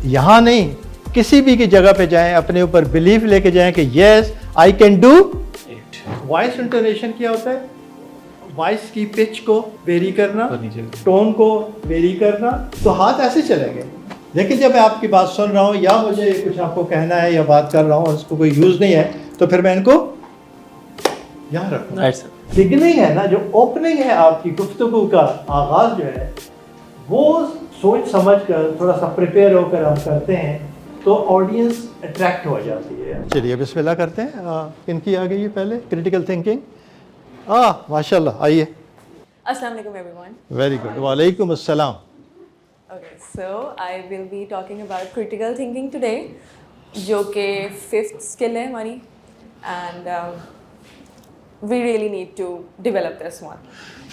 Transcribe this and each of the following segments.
यहाँ नहीं, किसी भी की जगह पे जाएं, अपने ऊपर बिलीफ लेके जाएं कि yes I can do it. Voice intonation क्या होता है? वॉइस की पिच को वेरी करना, टोन को वेरी करना। तो हाथ ऐसे चलेंगे। लेकिन जब मैं आपकी बात सुन रहा हूँ या मुझे कुछ आपको कहना है या बात कर रहा हूँ और उसको कोई यूज़ नहीं है, तो फिर मैं इनको यहाँ रखूँ। बिगिनिंग है ना, जो ओपनिंग है आपकी गुफ्तगू का आगाज़ जो है, वो सोच समझ कर थोड़ा सा प्रिपेयर होकर हम करते हैं तो ऑडियंस अट्रैक्ट हो जाती है। चलिए बिस्मिल्लाह करते हैं। इनकी आ गई है पहले क्रिटिकल थिंकिंग। माशाल्लाह, आइए। Assalamu alaikum everyone. Very good, वालेकुम अस्सलाम। Okay, so I will be talking about critical thinking today, जो कि fifth skill है हमारी, and we really need to develop this one.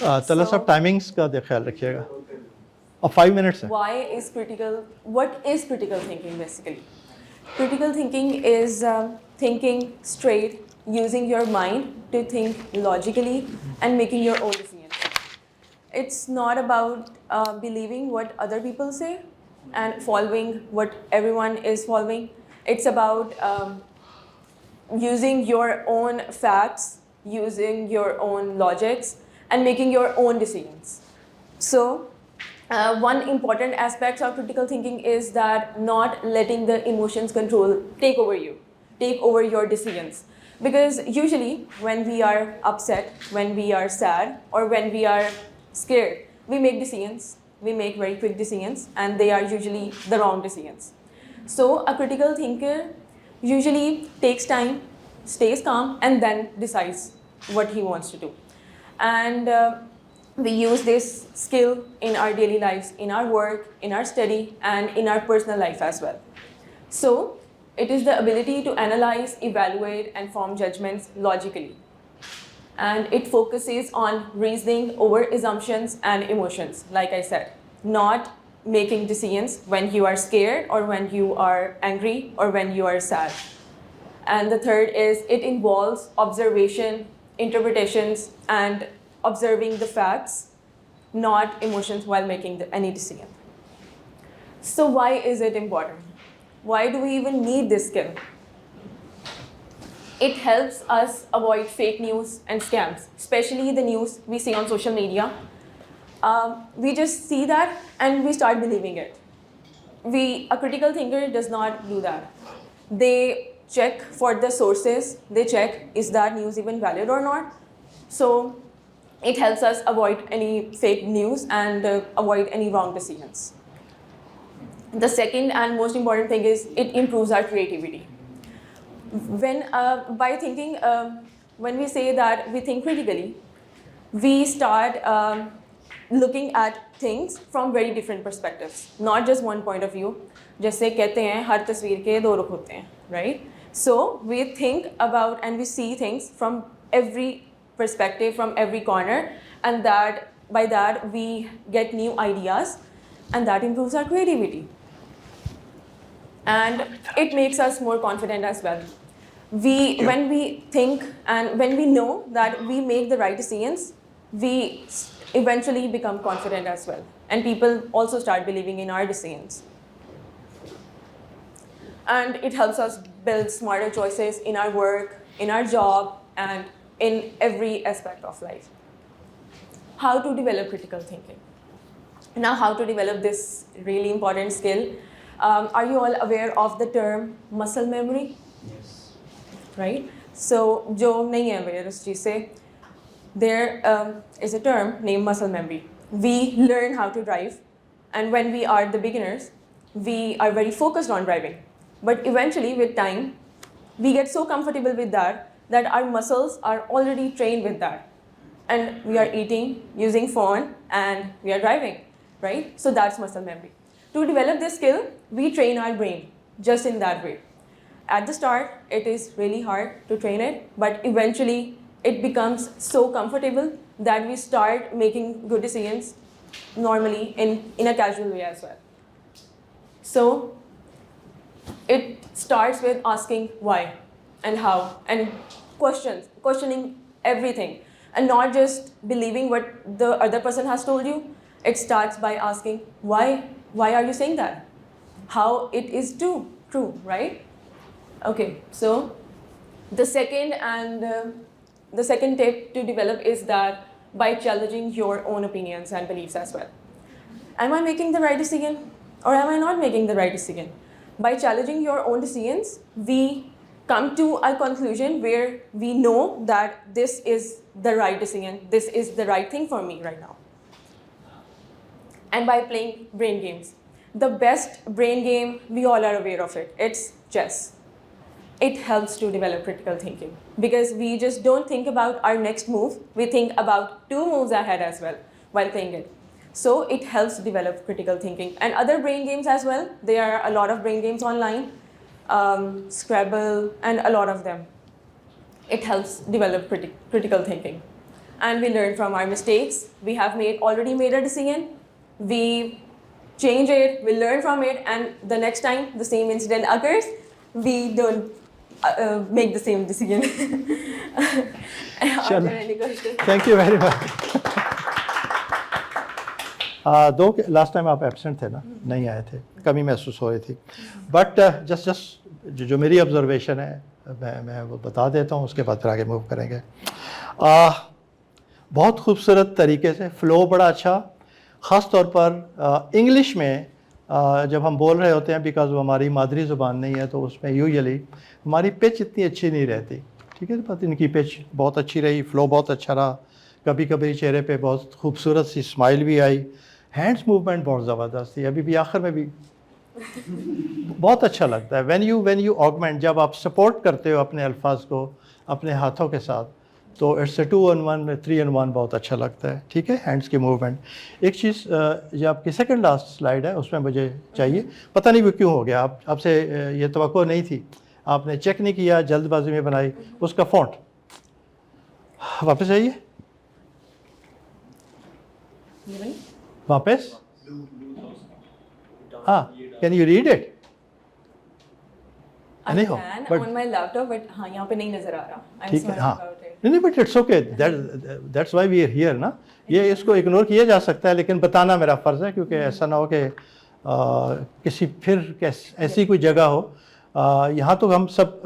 तला साहब टाइमिंग्स का ख्याल रखिएगा। अब 5 मिनट्स है। What is critical thinking basically? Critical thinking is thinking straight, using your mind to think logically and making your own decisions. It's not about believing what other people say and following what everyone is following. It's about using your own facts, using your own logics, and making your own decisions. So, one important aspect of critical thinking is that not letting the emotions take over your decisions. Because usually when we are upset, when we are sad, or when we are scared, we make decisions, we make very quick decisions, and they are usually the wrong decisions. So a critical thinker usually takes time, stays calm, and then decides what he wants to do. And we use this skill in our daily lives, in our work, in our study, and in our personal life as well. So it is the ability to analyze, evaluate, and form judgments logically. And it focuses on reasoning over assumptions and emotions, like I said, not making decisions when you are scared or when you are angry or when you are sad. And the third is it involves observation, interpretations, and observing the facts, not emotions while making any decision. So why is it important? Why do we even need this skill? It helps us avoid fake news and scams, especially the news we see on social media. We just see that and we start believing it. A critical thinker does not do that. They check for the sources. They check, is that news even valid or not? So it helps us avoid any fake news and avoid any wrong decisions. The second and most important thing is it improves our creativity. When we say that we think critically, we start looking at things from very different perspectives, not just one point of view. जैसे कहते हैं हर तस्वीर के दो रुख होते हैं, right? So we think about and we see things from every perspective, from every corner, and by that we get new ideas, and that improves our creativity. And it makes us more confident as well. When we think and when we know that we make the right decisions, we eventually become confident as well, and people also start believing in our decisions. And it helps us build smarter choices in our work, in our job, and in every aspect of life. How to develop critical thinking? Now, how to develop this really important skill? Are you all aware of the term muscle memory? Yes. Right? So, jo nahi hai aware us cheez se, there is a term named muscle memory. We learn how to drive, and when we are the beginners, we are very focused on driving. But eventually, with time, we get so comfortable with that our muscles are already trained with that. And we are eating, using phone, and we are driving, right? So that's muscle memory. To develop this skill, we train our brain just in that way. At the start, it is really hard to train it, but eventually it becomes so comfortable that we start making good decisions normally in a casual way as well. So it starts with asking why and how and questioning everything, and not just believing what the other person has told you. It starts by asking why are you saying that? how it is true, right? Okay, so the second tip to develop is that by challenging your own opinions and beliefs as well. Am I making the right decision or am I not making the right decision? By challenging your own decisions, we come to a conclusion where we know that this is the right decision, this is the right thing for me right now. And by playing brain games. The best brain game, we all are aware of it, it's chess. It helps to develop critical thinking because we just don't think about our next move, we think about 2 moves ahead as well while playing it. So it helps develop critical thinking. And other brain games as well, there are a lot of brain games online, Scrabble and a lot of them. It helps develop critical thinking. And we learn from our mistakes. We have already made a decision, we change it, we learn from it, and the next time the same incident occurs, we don't make the same decision. Are there any questions? Thank you very much. Last time आप absent थे ना, नहीं आए थे, कमी महसूस हो रही थी, बट जस्ट जो मेरी ऑब्जर्वेशन है मैं वो बता देता हूँ, उसके बाद फिर आगे मूव करेंगे। बहुत खूबसूरत तरीके से फ़्लो बड़ा अच्छा, ख़ास तौर पर इंग्लिश में जब हम बोल रहे होते हैं, बिकॉज वो हमारी मादरी ज़ुबान नहीं है, तो उसमें यूजुअली हमारी पिच इतनी अच्छी नहीं रहती, ठीक है, बट इनकी पिच बहुत अच्छी रही, फ़्लो बहुत अच्छा रहा, कभी कभी चेहरे पे बहुत खूबसूरत सी स्माइल भी आई, हैंड्स मूवमेंट बहुत ज़बरदस्त थी, अभी भी आखिर में भी बहुत अच्छा लगता है। व्हेन यू ऑगमेंट, जब आप सपोर्ट करते हो अपने अल्फाज को अपने हाथों के साथ, तो इट्स 2 on 1 3 on 1 बहुत अच्छा लगता है, ठीक है, हैंड्स की मूवमेंट। एक चीज़ जो आपकी सेकंड लास्ट स्लाइड है उसमें मुझे चाहिए, पता नहीं वो क्यों हो गया, आपसे ये तवक्को नहीं थी, आपने चेक नहीं किया, जल्दबाजी में बनाई, उसका फ़ॉन्ट वापस आइए, वापस, हाँ, can you read it? I can on my laptop, but हाँ यहाँ पे नहीं नज़र आ रहा। I'm ठीक है, sorry हाँ, about it. नहीं, but it's okay, that's why we are here ना, ये इसको इग्नोर किया जा सकता है, लेकिन बताना मेरा फ़र्ज़ है, क्योंकि ऐसा ना हो कि किसी फिर ऐसी कोई जगह हो, यहाँ तो हम सब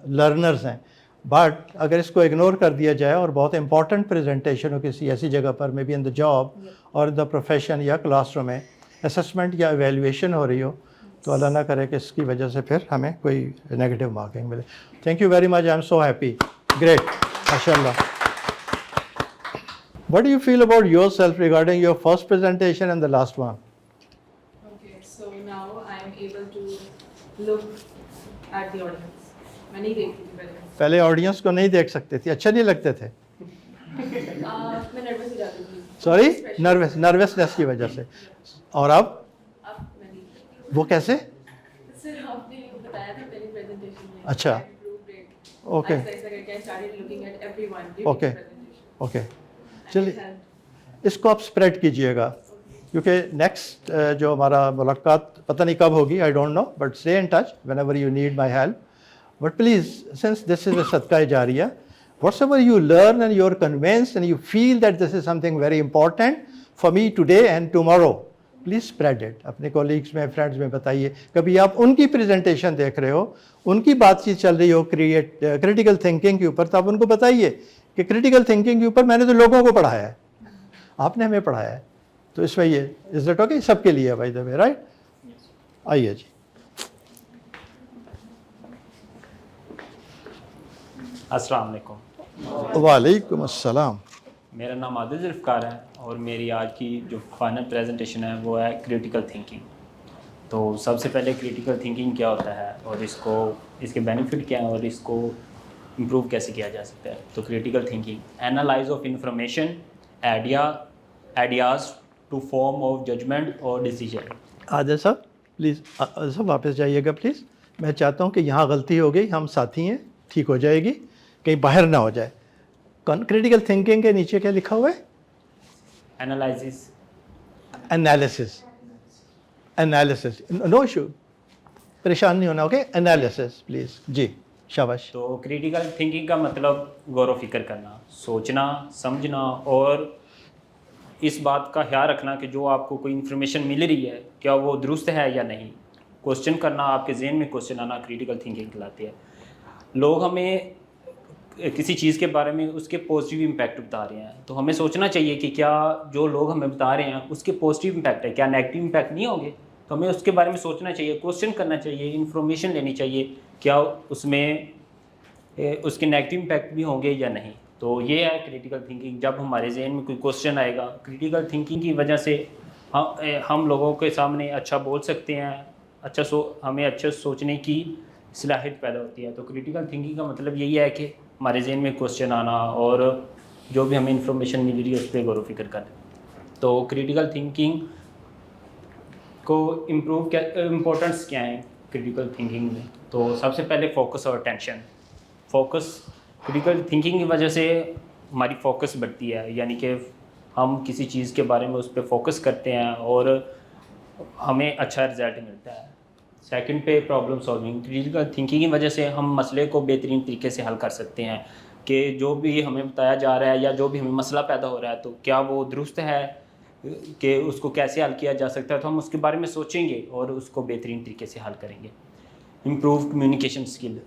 लर्नर्स हैं, बट अगर इसको इग्नोर कर दिया जाए और बहुत इंपॉर्टेंट प्रेजेंटेशन हो किसी ऐसी जगह पर, may be in the job और इन द प्रोफेशन या क्लासरूम में असेसमेंट या एवेल्यूएशन हो रही हो, तो अल्लाह ना करे कि इसकी वजह से फिर हमें कोई नेगेटिव मार्किंग मिले। Thank you very much, I am so happy, great, माशाल्लाह। What do you feel about yourself regarding your first presentation and the last one? Okay, so now I'm able to look at the audience. मैं नहीं देखती थी पहले। पहले audience को नहीं देख सकते थे, अच्छा नहीं लगते थे, मैं नर्वस हो जाती थी। सॉरी, नर्वसनेस की वजह से, और अब मैं नहीं। वो कैसे? सर आपने बताया था पहली प्रेजेंटेशन में। अच्छा। ओके ऐसा करके I started looking at everyone during okay the presentation. Okay, And चलिए it helped. इसको आप स्प्रेड कीजिएगा, क्योंकि नेक्स्ट जो हमारा मुलाकात पता नहीं कब होगी, I don't know, but stay in touch whenever you need my help, but please, since this is a सदका जारिया, whatsoever you learn and you're convinced and you feel that this is something very important for me today and tomorrow, please spread it, अपने colleagues में, friends में बताइए। कभी आप उनकी presentation देख रहे हो, उनकी बातचीत चल रही हो क्रिटिकल थिंकिंग के ऊपर, तो आप उनको बताइए कि क्रिटिकल थिंकिंग के ऊपर मैंने तो लोगों को पढ़ाया है, आपने हमें पढ़ाया है, तो इसमें ये इज दैट ओके, सबके लिए बाय द वे, राइट? आइए जी। अस्सलाम वालेकुम। वालेकुम अस्सलाम। मेरा नाम आदिल ज़ुल्फ़कार है और मेरी आज की जो फाइनल प्रेजेंटेशन है वो है क्रिटिकल थिंकिंग। तो सबसे पहले क्रिटिकल थिंकिंग क्या होता है और इसके बेनिफिट क्या हैं और इसको इम्प्रूव कैसे किया जा सकता है। तो critical thinking, analyse of information, ideas to form of judgement और डिसीजन। आदिल साहब प्लीज़, सब वापस जाइएगा प्लीज़, मैं चाहता हूँ कि यहाँ गलती हो गई, हम साथी हैं, ठीक हो जाएगी, कहीं बाहर ना हो जाए। क्रिटिकल थिंकिंग के नीचे क्या लिखा हुआ है? एनालिसिस, नो इशू, परेशान नहीं होना, ओके, एनालिसिस प्लीज़ जी, शाबाश। तो क्रिटिकल थिंकिंग का मतलब गौर व फिक्र करना, सोचना, समझना और इस बात का ख्याल रखना कि जो आपको कोई इन्फॉर्मेशन मिल रही है क्या वो दुरुस्त है या नहीं। क्वेश्चन करना, आपके जहन में क्वेश्चन आना क्रिटिकल थिंकिंग कहलाती है। लोग हमें किसी चीज़ के बारे में उसके पॉजिटिव इम्पैक्ट बता रहे हैं, तो हमें सोचना चाहिए कि क्या जो लोग हमें बता रहे हैं उसके पॉजिटिव इम्पैक्ट है, क्या नेगेटिव इम्पैक्ट नहीं होंगे। तो हमें उसके बारे में सोचना चाहिए, क्वेश्चन करना चाहिए, इन्फॉर्मेशन लेनी चाहिए, क्या उसमें उसके नेगेटिव इम्पैक्ट भी होंगे या नहीं। तो ये है क्रिटिकल थिंकिंग। जब हमारे जहन में कोई क्वेश्चन आएगा, क्रिटिकल थिंकिंग की वजह से हम लोगों के सामने अच्छा बोल सकते हैं, हमें अच्छा सोचने की सलाहियत पैदा होती है। तो क्रिटिकल थिंकिंग का मतलब यही है कि हमारे जहन में क्वेश्चन आना और जो भी हमें इंफॉर्मेशन मिल रही है उस पर गौर व फिक्र करना। तो क्रिटिकल थिंकिंग को इम्प्रूव क्या इम्पोर्टेंस क्या है क्रिटिकल थिंकिंग में। तो सबसे पहले फोकस और अटेंशन। क्रिटिकल थिंकिंग की वजह से हमारी फोकस बढ़ती है, यानी कि हम किसी चीज़ के बारे में उस पर फोकस करते हैं और हमें अच्छा रिजल्ट मिलता है। सेकंड पे प्रॉब्लम सॉल्विंग। क्रिटिकल थिंकिंग की वजह से हम मसले को बेहतरीन तरीके से हल कर सकते हैं कि जो भी हमें बताया जा रहा है या जो भी हमें मसला पैदा हो रहा है तो क्या वो दुरुस्त है, कि उसको कैसे हल किया जा सकता है। तो हम उसके बारे में सोचेंगे और उसको बेहतरीन तरीके से हल करेंगे। Improve communication skill.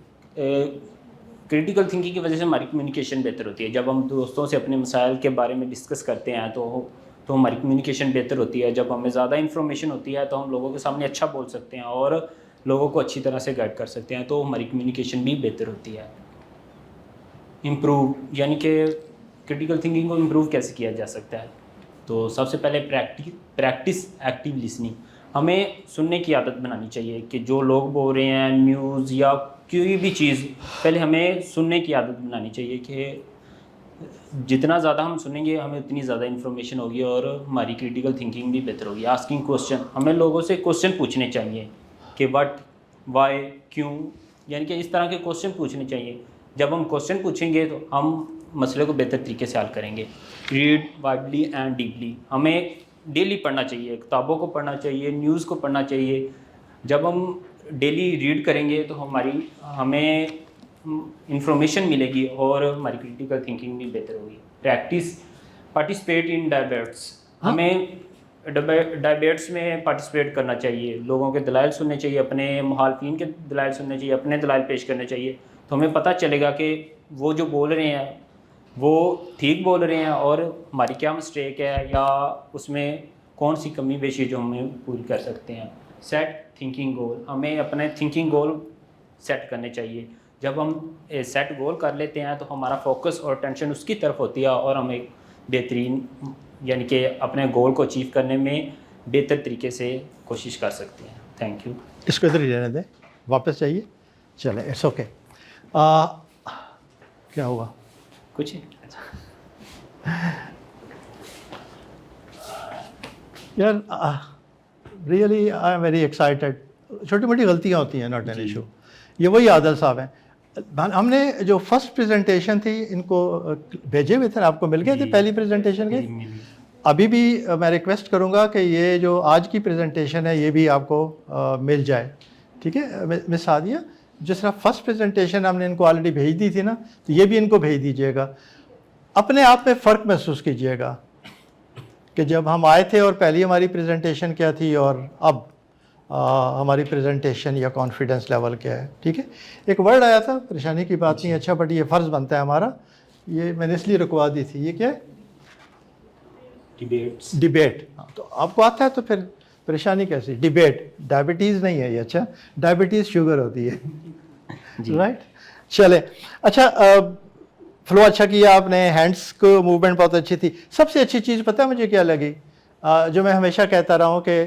Critical thinking की वजह से हमारी कम्युनिकेशन बेहतर होती है। जब हम दोस्तों से अपने मसाइल के बारे में डिस्कस करते हैं तो हमारी कम्युनिकेशन बेहतर होती है। जब हमें ज़्यादा इन्फॉर्मेशन होती है तो हम लोगों के सामने अच्छा बोल सकते हैं और लोगों को अच्छी तरह से गाइड कर सकते हैं, तो हमारी कम्युनिकेशन भी बेहतर होती है। इम्प्रूव यानी कि क्रिटिकल थिंकिंग को इम्प्रूव कैसे किया जा सकता है। तो सबसे पहले प्रैक्टिस एक्टिव लिसनिंग। हमें सुनने की आदत बनानी चाहिए कि जो लोग बोल रहे हैं न्यूज़ या कोई भी चीज़, पहले हमें सुनने की आदत बनानी चाहिए कि जितना ज़्यादा हम सुनेंगे हमें उतनी ज़्यादा इन्फॉर्मेशन होगी और हमारी क्रिटिकल थिंकिंग भी बेहतर होगी। Asking question. हमें लोगों से क्वेश्चन पूछने चाहिए कि व्हाट, वाई, क्यों, यानी कि इस तरह के क्वेश्चन पूछने चाहिए। जब हम क्वेश्चन पूछेंगे तो हम मसले को बेहतर तरीके से हल करेंगे। Read widely and deeply. हमें डेली पढ़ना चाहिए, किताबों को पढ़ना चाहिए, न्यूज़ को पढ़ना चाहिए। जब हम डेली रीड करेंगे तो हमें इंफॉर्मेशन मिलेगी और हमारी क्रिटिकल थिंकिंग भी बेहतर होगी। Participate in debates. हमें डिबेट्स में पार्टिसिपेट करना चाहिए, लोगों के दलाइल सुनने चाहिए, अपने मुखालफिन के दलाइल सुनने चाहिए, अपने दलाइल पेश करने चाहिए। तो हमें पता चलेगा कि वो जो बोल रहे हैं वो ठीक बोल रहे हैं और हमारी क्या मिस्टेक है या उसमें कौन सी कमी पेशी जो हमें पूरी कर सकते हैं। सेट थिंकिंग गोल। हमें अपने थिंकिंग गोल सेट करने चाहिए। जब हम सेट गोल कर लेते हैं तो हमारा फोकस और टेंशन उसकी तरफ होती है और हम एक बेहतरीन यानी कि अपने गोल को अचीव करने में बेहतर तरीके से कोशिश कर सकते हैं। Thank you. इसको इधर ही रहने दें, वापस चाहिए। चले, इट्स ओके। क्या हुआ? कुछ यार really I am very excited. छोटी मोटी गलतियाँ होती हैं, नॉट एन इशू। ये वही आदल साहब हैं। हमने जो फर्स्ट प्रेजेंटेशन थी इनको भेजे हुए थे, आपको मिल गए थे पहली प्रेजेंटेशन के? अभी भी मैं रिक्वेस्ट करूंगा कि ये जो आज की प्रेजेंटेशन है ये भी आपको मिल जाए, ठीक है मिस आदिया? जिस तरह फर्स्ट प्रेजेंटेशन हमने इनको ऑलरेडी भेज दी थी ना, तो ये भी इनको भेज दीजिएगा। अपने आप में फ़र्क महसूस कीजिएगा कि जब हम आए थे और पहली हमारी प्रेजेंटेशन क्या थी और अब हमारी प्रेजेंटेशन या कॉन्फिडेंस लेवल क्या है, ठीक है? एक वर्ड आया था, परेशानी की बात नहीं, अच्छा, बट ये फ़र्ज़ बनता है हमारा, ये मैंने इसलिए रुकवा दी थी। ये क्या है? डिबेट। तो आपको आता है तो फिर परेशानी कैसी? डिबेट। डायबिटीज़ नहीं है ये, अच्छा, डायबिटीज़ शुगर होती है, राइट? चले, अच्छा, फ्लो अच्छा किया आपने, हैंड्स को मूवमेंट बहुत अच्छी थी। सबसे अच्छी चीज़ पता है मुझे क्या लगी? जो मैं हमेशा कहता रहा हूँ कि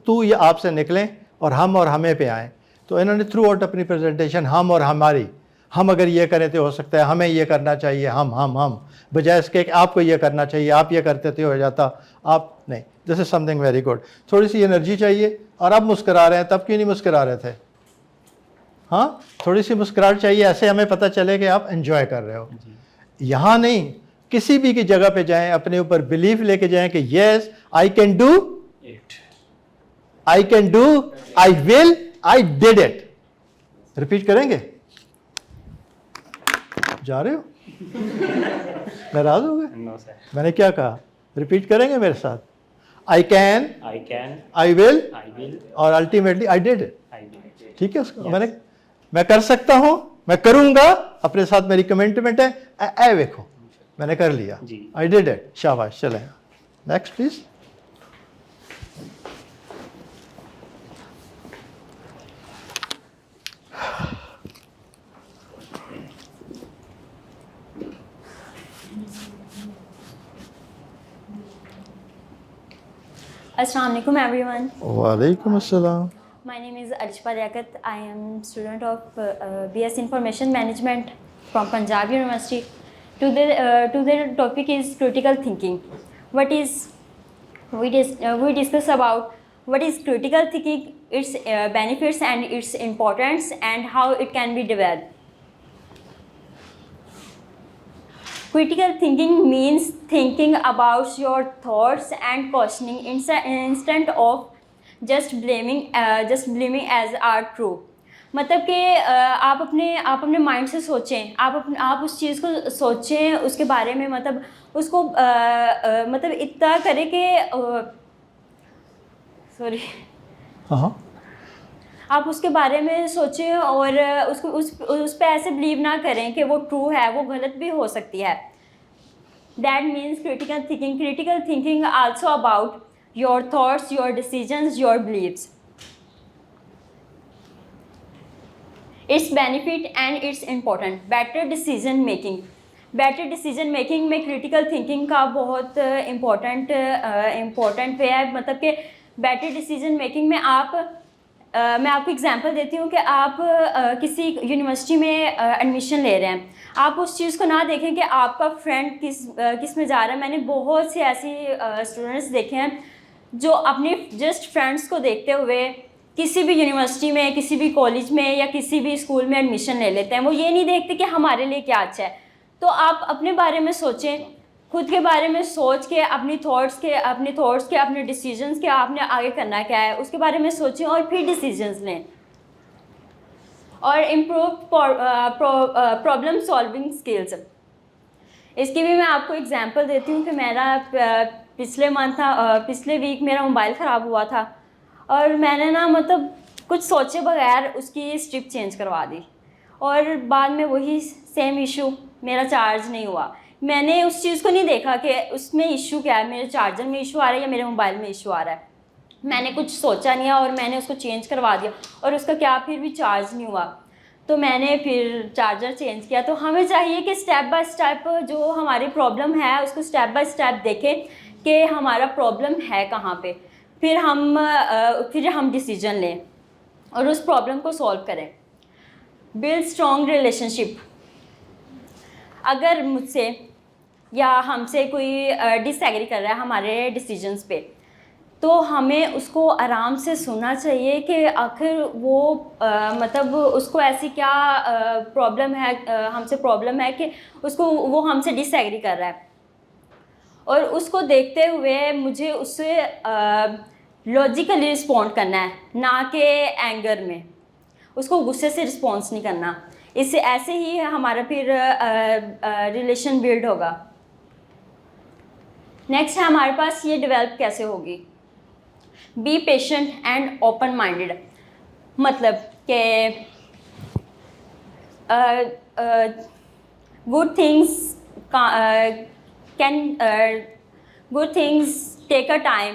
तू ये आपसे निकलें और हम और हमें पे आएँ। तो इन्होंने थ्रू आउट अपनी प्रेजेंटेशन हम और हमारी, हम अगर ये करें तो हो सकता है, हमें ये करना चाहिए, हम बजाय इसके कि आपको ये करना चाहिए, आप ये करते तो हो जाता, आप नहीं। This is something very good. थोड़ी सी एनर्जी चाहिए। और अब मुस्करा रहे हैं, तब क्यों नहीं मुस्करा रहे थे? हाँ, थोड़ी सी मुस्कुराहट चाहिए, ऐसे हमें पता चले कि आप एंजॉय कर रहे हो। यहाँ नहीं, किसी भी की जगह पे जाएं, अपने ऊपर बिलीफ लेके जाएं कि yes I can do it, I can do, I will, I did it. Repeat करेंगे? जा रहे हो? नाराज हो गए? No sir. मैंने क्या कहा? रिपीट करेंगे मेरे साथ? I can, I can, I will I will, और ultimately I did it. I will. ठीक है उसको Yes. मैं कर सकता हूँ, मैं करूँगा, अपने साथ मेरी कमिटमेंट है, ए देखो मैंने कर लिया, जी। आई डिड इट, शाबाश। चलें next please. Assalamu alaikum everyone. वालेकुम अस्सलाम। My name is Arishpa Liaquat. I am student of BS Information Management from Punjab University. Today topic is critical thinking. We discuss about what is critical thinking, its benefits and its importance, and how it can be developed. Critical thinking means thinking about your thoughts and questioning instead of just blaming as are true. मतलब कि आप अपने mind से सोचें, आप उस चीज़ को सोचें, उसके बारे में मतलब उसको मतलब इतना करें कि सॉरी हाँ आप उसके बारे में सोचें और उसको उस पे ऐसे बिलीव ना करें कि वो ट्रू है, वो गलत भी हो सकती है। That means critical thinking. Critical thinking also about your thoughts, your decisions, your beliefs. Its benefit and its important. Better decision making. Better decision making में critical thinking का बहुत important वे है। मतलब कि better decision making में मैं आपको example देती हूँ कि आप किसी यूनिवर्सिटी में एडमिशन ले रहे हैं, आप उस चीज़ को ना देखें कि आपका फ्रेंड किस में जा रहा है। मैंने बहुत से ऐसी स्टूडेंट्स देखे हैं जो अपने जस्ट फ्रेंड्स को देखते हुए किसी भी यूनिवर्सिटी में, किसी भी कॉलेज में या किसी भी स्कूल में एडमिशन ले लेते हैं। वो ये नहीं देखते कि हमारे लिए क्या अच्छा है। तो आप अपने बारे में सोचें, खुद के बारे में सोच के अपने थॉट्स के अपने डिसीजंस के आपने आगे करना क्या है उसके बारे में सोचें और फिर डिसीजंस लें। और इम्प्रूव प्रॉब्लम सॉल्विंग स्किल्स, इसकी भी मैं आपको एग्जांपल देती हूँ कि मेरा पिछले वीक मेरा मोबाइल ख़राब हुआ था और मैंने ना मतलब कुछ सोचे बगैर उसकी स्ट्रिप चेंज करवा दी और बाद में वही सेम इशू, मेरा चार्ज नहीं हुआ। मैंने उस चीज़ को नहीं देखा कि उसमें इशू क्या है, मेरे चार्जर में इशू आ रहा है या मेरे मोबाइल में इशू आ रहा है। मैंने कुछ सोचा नहीं और मैंने उसको चेंज करवा दिया और उसका क्या फिर भी चार्ज नहीं हुआ। तो मैंने फिर चार्जर चेंज किया। तो हमें चाहिए कि स्टेप बाय स्टेप जो हमारी प्रॉब्लम है उसको स्टेप बाय स्टेप देखें कि हमारा प्रॉब्लम है कहाँ पे, फिर हम डिसीजन लें और उस प्रॉब्लम को सॉल्व करें। बिल्ड स्ट्रॉन्ग रिलेशनशिप, अगर मुझसे या हमसे कोई डिसएग्री कर रहा है हमारे डिसीजंस पे, तो हमें उसको आराम से सुनना चाहिए कि आखिर वो मतलब उसको ऐसी क्या प्रॉब्लम है, हमसे प्रॉब्लम है कि वो हमसे डिसएग्री कर रहा है। और उसको देखते हुए मुझे उससे लॉजिकली रिस्पॉन्ड करना है, ना कि एंगर में। उसको गुस्से से रिस्पॉन्स नहीं करना। इससे ऐसे ही हमारा फिर रिलेशन बिल्ड होगा। नेक्स्ट है हमारे पास ये डेवलप कैसे होगी। Be patient and open minded, मतलब कि good things take a time,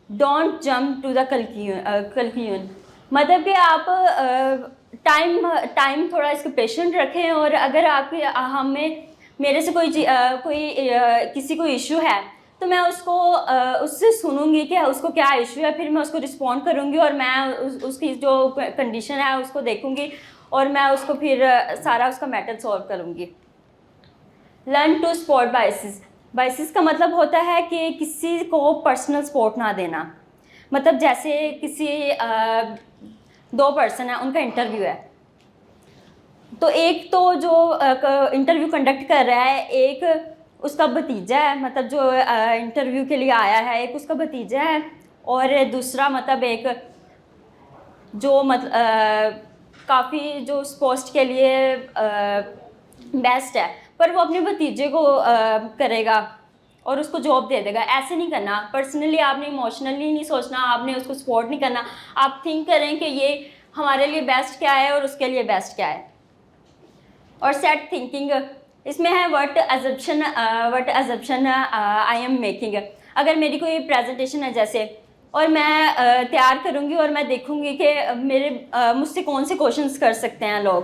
don't jump to the conclusion. मतलब कि आप टाइम थोड़ा इसको पेशेंट रखें और अगर मेरे से किसी को इशू है तो मैं उससे सुनूंगी कि उसको क्या इशू है, फिर मैं उसको रिस्पॉन्ड करूंगी और मैं उसकी जो कंडीशन है उसको देखूंगी और मैं उसको फिर सारा उसका मैटर सॉल्व करूंगी। Learn to spot biases. Biases का मतलब होता है कि किसी को पर्सनल सपोर्ट ना देना। मतलब जैसे किसी 2 पर्सन है, उनका इंटरव्यू है, तो एक तो जो इंटरव्यू कंडक्ट कर रहा है, एक उसका भतीजा है, मतलब जो इंटरव्यू के लिए आया है, एक उसका भतीजा है और दूसरा मतलब एक जो काफ़ी जो उस पोस्ट के लिए बेस्ट है, पर वो अपने भतीजे को करेगा और उसको जॉब दे देगा। ऐसे नहीं करना। पर्सनली आपने इमोशनली नहीं सोचना, आपने उसको सपोर्ट नहीं करना। आप थिंक करें कि ये हमारे लिए बेस्ट क्या है और उसके लिए बेस्ट क्या है। और सेट थिंकिंग इसमें है what assumption I am making. अगर मेरी कोई प्रेजेंटेशन है जैसे, और मैं तैयार करूँगी और मैं देखूँगी कि मुझसे कौन से क्वेश्चंस कर सकते हैं लोग,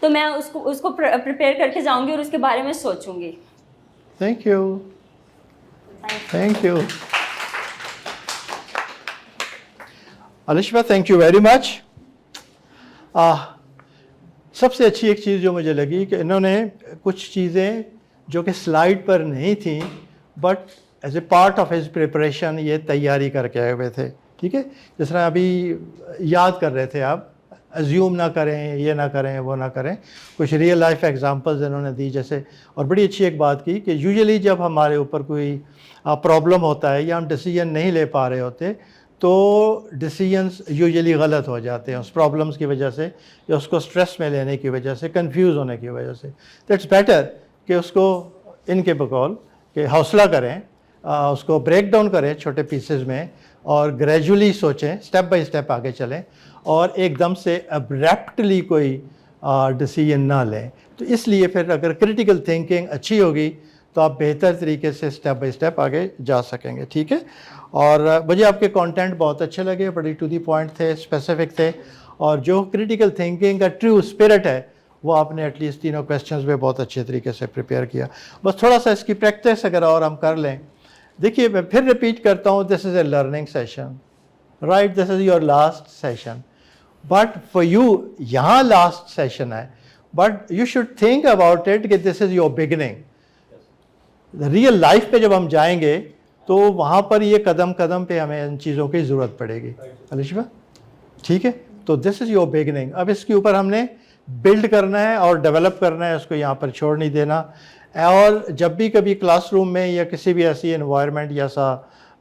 तो मैं उसको प्रिपेयर करके जाऊँगी और उसके बारे में सोचूंगी। Thank you, thank you Alisha, thank you very much. सबसे अच्छी एक चीज़ जो मुझे लगी कि इन्होंने कुछ चीज़ें जो कि स्लाइड पर नहीं थी but as a part of his preparation ये तैयारी करके आए हुए थे। ठीक है, जिस तरह अभी याद कर रहे थे आप, अज्यूम ना करें, ये ना करें, वो ना करें, कुछ रियल लाइफ एग्जांपल्स इन्होंने दी जैसे। और बड़ी अच्छी एक बात की कि यूजुअली जब हमारे ऊपर कोई प्रॉब्लम होता है या हम डिसीजन नहीं ले पा रहे होते तो डिसीजंस यूजुअली गलत हो जाते हैं उस प्रॉब्लम्स की वजह से या उसको स्ट्रेस में लेने की वजह से, कंफ्यूज होने की वजह से। दैट्स बेटर कि उसको इनके बकौल कि हौसला करें, उसको ब्रेक डाउन करें छोटे पीसेस में और ग्रेजुअली सोचें, स्टेप बाय स्टेप आगे चलें और एकदम से अब्रप्टली कोई डिसीजन ना लें। तो इसलिए फिर अगर क्रिटिकल थिंकिंग अच्छी होगी तो आप बेहतर तरीके से स्टेप बाय स्टेप आगे जा सकेंगे। ठीक है, और मुझे आपके कंटेंट बहुत अच्छे लगे, बड़ी टू दी पॉइंट थे, स्पेसिफिक थे, और जो क्रिटिकल थिंकिंग का ट्रू स्पिरिट है वो आपने एटलीस्ट तीनों क्वेश्चंस में बहुत अच्छे तरीके से प्रिपेयर किया। बस थोड़ा सा इसकी प्रैक्टिस अगर और हम कर लें। देखिए, मैं फिर रिपीट करता हूँ, this is a learning session, right? This is your last session, but for you यहाँ लास्ट सेशन है, but you should think about it कि this is your beginning. Real life पे जब हम जाएंगे तो वहाँ पर ये कदम कदम पे हमें इन चीज़ों की ज़रूरत पड़ेगी। अलिशा, ठीक है? तो दिस इज़ योर बिगिनिंग। अब इसके ऊपर हमने बिल्ड करना है और डेवलप करना है, उसको यहाँ पर छोड़ नहीं देना। और जब भी कभी क्लासरूम में या किसी भी ऐसी एनवायरनमेंट या सा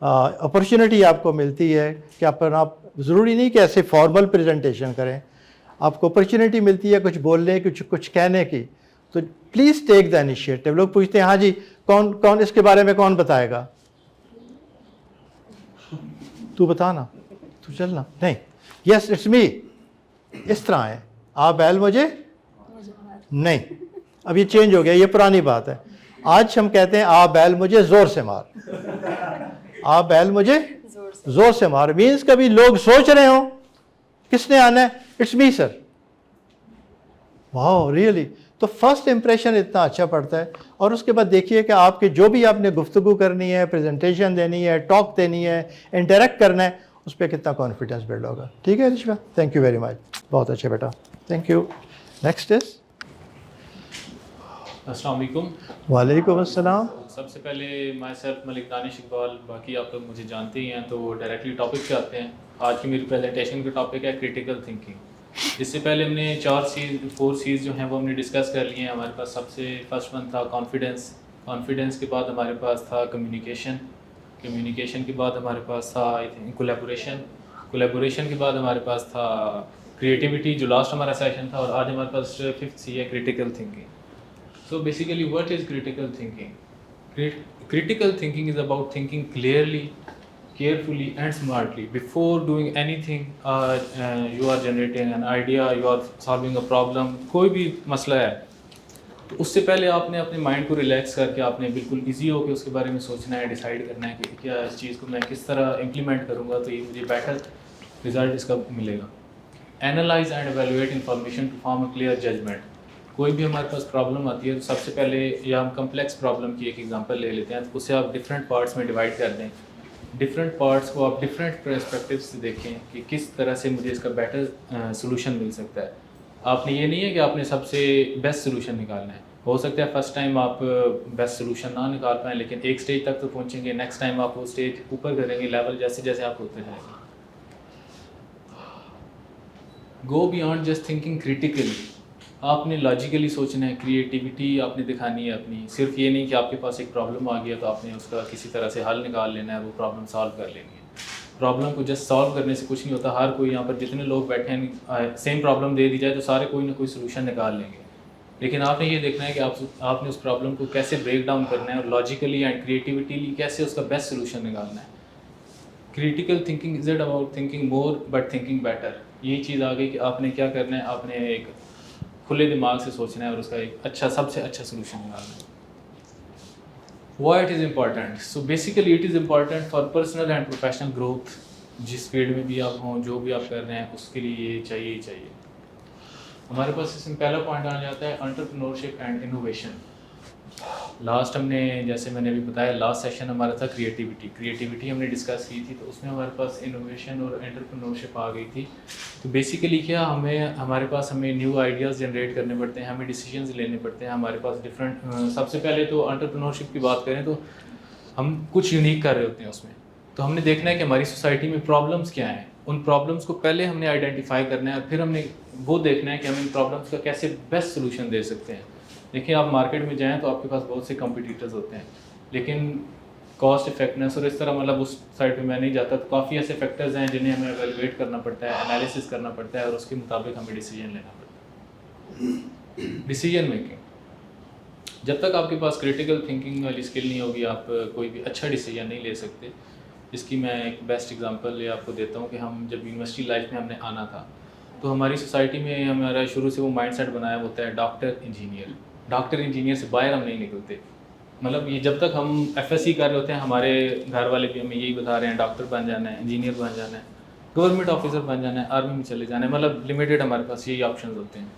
अपॉर्चुनिटी आपको मिलती है कि आप ज़रूरी नहीं कि ऐसे फॉर्मल प्रेजेंटेशन करें, आपको अपॉर्चुनिटी मिलती है कुछ बोलने, कुछ कहने की, तो प्लीज़ टेक द इनिशिएटिव। लोग पूछते हैं, हाँ जी, कौन इसके बारे में कौन बताएगा? तू बता ना, तू चलना। नहीं, यस इट्स मी, इस तरह है। आप बैल मुझे नहीं, अब ये चेंज हो गया, ये पुरानी बात है। आज हम कहते हैं आप बैल मुझे जोर से मार। आप बैल मुझे जोर से मार मीन्स कभी लोग सोच रहे हो किसने आना है, इट्स मी सर। वाह, रियली? तो फर्स्ट इंप्रेशन इतना अच्छा पड़ता है। और उसके बाद देखिए कि आपके जो भी आपने गुफ्तगू करनी है, प्रेजेंटेशन देनी है, टॉक देनी है, इंटरेक्ट करना है, उस पर कितना कॉन्फिडेंस बिल्ड होगा। ठीक है रिश्वा, थैंक यू वेरी मच, बहुत अच्छे बेटा, थैंक यू। नेक्स्ट इज अस्सलाम वालेकुम। वालेकुम अस्सलाम। सबसे पहले माई सेल्फ मलिक दानिश इकबाल, बाकी आप लोग मुझे जानते ही हैं, तो डायरेक्टली टॉपिक पे आते हैं। आज की मेरी प्रेजेंटेशन का टॉपिक है क्रिटिकल थिंकिंग। इससे पहले हमने 4 C's जो हैं वो हमने डिस्कस कर लिए हैं। हमारे पास सबसे फर्स्ट वन था कॉन्फिडेंस, कॉन्फिडेंस के बाद हमारे पास था कम्युनिकेशन, कम्युनिकेशन के बाद हमारे पास था आई थिंक कोलैबोरेशन, कोलैबोरेशन के बाद हमारे पास था क्रिएटिविटी, जो लास्ट हमारा सेशन था, और आज हमारे पास 5th C है critical thinking. So basically what is critical thinking? Critical thinking is about thinking clearly, carefully and smartly. Before doing anything, you are generating an idea, you are solving a problem, कोई भी मसला है तो उससे पहले आपने अपने माइंड को रिलैक्स करके आपने बिल्कुल इजी होकर उसके बारे में सोचना है, डिसाइड करना है कि क्या इस चीज़ को मैं किस तरह इम्प्लीमेंट करूँगा तो ये मुझे बेटर रिजल्ट इसका मिलेगा। Analyse and evaluate information to form a clear judgement. कोई भी हमारे पास प्रॉब्लम आती है तो सबसे पहले, या हम कम्प्लेक्स प्रॉब्लम की एक एग्जांपल ले लेते हैं, तो उसे आप डिफरेंट पार्ट्स में डिवाइड कर दें। डिफरेंट पार्ट्स को आप डिफरेंट पर्सपेक्टिव से देखें कि किस तरह से मुझे इसका बेटर सोल्यूशन मिल सकता है। आपने ये नहीं है कि आपने सबसे बेस्ट सोल्यूशन निकालना है। हो सकता है फर्स्ट टाइम आप बेस्ट सोल्यूशन ना निकाल पाएँ, लेकिन एक स्टेज तक तो पहुँचेंगे, नेक्स्ट टाइम आप वो स्टेज ऊपर करेंगे, लेवल जैसे जैसे आप होते जाएंगे। Go beyond just thinking critically. आपने लॉजिकली सोचना है, क्रिएटिविटी आपने दिखानी है अपनी। सिर्फ ये नहीं कि आपके पास एक प्रॉब्लम आ गया तो आपने उसका किसी तरह से हल निकाल लेना है, वो प्रॉब्लम सॉल्व कर लेनी है। प्रॉब्लम को जस्ट सॉल्व करने से कुछ नहीं होता। हर कोई यहाँ पर जितने लोग बैठे हैं, सेम प्रॉब्लम दे दी जाए तो सारे कोई ना कोई सोल्यूशन निकाल लेंगे। लेकिन आपने ये देखना है कि आपने उस प्रॉब्लम को कैसे ब्रेक डाउन करना है और लॉजिकली एंड क्रिएटिविटीली कैसे उसका बेस्ट सोल्यूशन निकालना है। Critical thinking is it about thinking more but thinking better. यही चीज़ आ गई कि आपने क्या करना है, आपने एक खुले दिमाग से सोचना है और उसका एक अच्छा सबसे अच्छा सोल्यूशन निकालना है। Why it is important? So basically it is important for personal and professional growth। जिस फील्ड में भी आप हों, जो भी आप कर रहे हैं, उसके लिए ये चाहिए ही चाहिए। हमारे पास इसमें पहला पॉइंट आ जाता है एंटरप्रेन्योरशिप एंड इनोवेशन। लास्ट हमने, जैसे मैंने अभी बताया, लास्ट सेशन हमारा था क्रिएटिविटी हमने डिस्कस की थी, तो उसमें हमारे पास इनोवेशन और एंटरप्रेन्योरशिप आ गई थी। तो बेसिकली क्या हमें न्यू आइडियाज़ जनरेट करने पड़ते हैं, हमें डिसीजंस लेने पड़ते हैं। हमारे पास डिफरेंट, सबसे पहले तो एंटरप्रेन्योरशिप की बात करें तो हम कुछ यूनिक कर रहे होते हैं उसमें। तो हमने देखना है कि हमारी सोसाइटी में प्रॉब्लम्स क्या हैं, उन प्रॉब्लम्स को पहले हमने आइडेंटिफाई करना है और फिर हमने वो देखना है कि हम इन प्रॉब्लम्स का कैसे बेस्ट सोल्यूशन दे सकते हैं। देखिए, आप मार्केट में जाएं तो आपके पास बहुत से कॉम्पिटिटर्स होते हैं, लेकिन कॉस्ट इफेक्टिवनेस और इस तरह, मतलब उस साइड पे मैं नहीं जाता, तो काफ़ी ऐसे फैक्टर्स हैं जिन्हें हमें एवेलुएट करना पड़ता है, एनालिसिस करना पड़ता है और उसके मुताबिक हमें डिसीजन लेना पड़ता है। डिसीजन मेकिंग, जब तक आपके पास क्रिटिकल थिंकिंग वाली स्किल नहीं होगी, आप कोई भी अच्छा डिसीजन नहीं ले सकते। इसकी मैं एक बेस्ट एग्जांपल ये आपको देता हूँ कि हम जब यूनिवर्सिटी लाइफ में हमने आना था, तो हमारी सोसाइटी में हमारा शुरू से वो माइंडसेट बनाया होता है डॉक्टर इंजीनियर से बाहर हम नहीं निकलते। मतलब ये जब तक हम एफएससी कर रहे होते हैं, हमारे घर वाले भी हमें यही बता रहे हैं, डॉक्टर बन जाना है, इंजीनियर बन जाना है, गवर्नमेंट ऑफिसर बन जाना है, आर्मी में चले जाना है, मतलब लिमिटेड हमारे पास यही ऑप्शन होते हैं।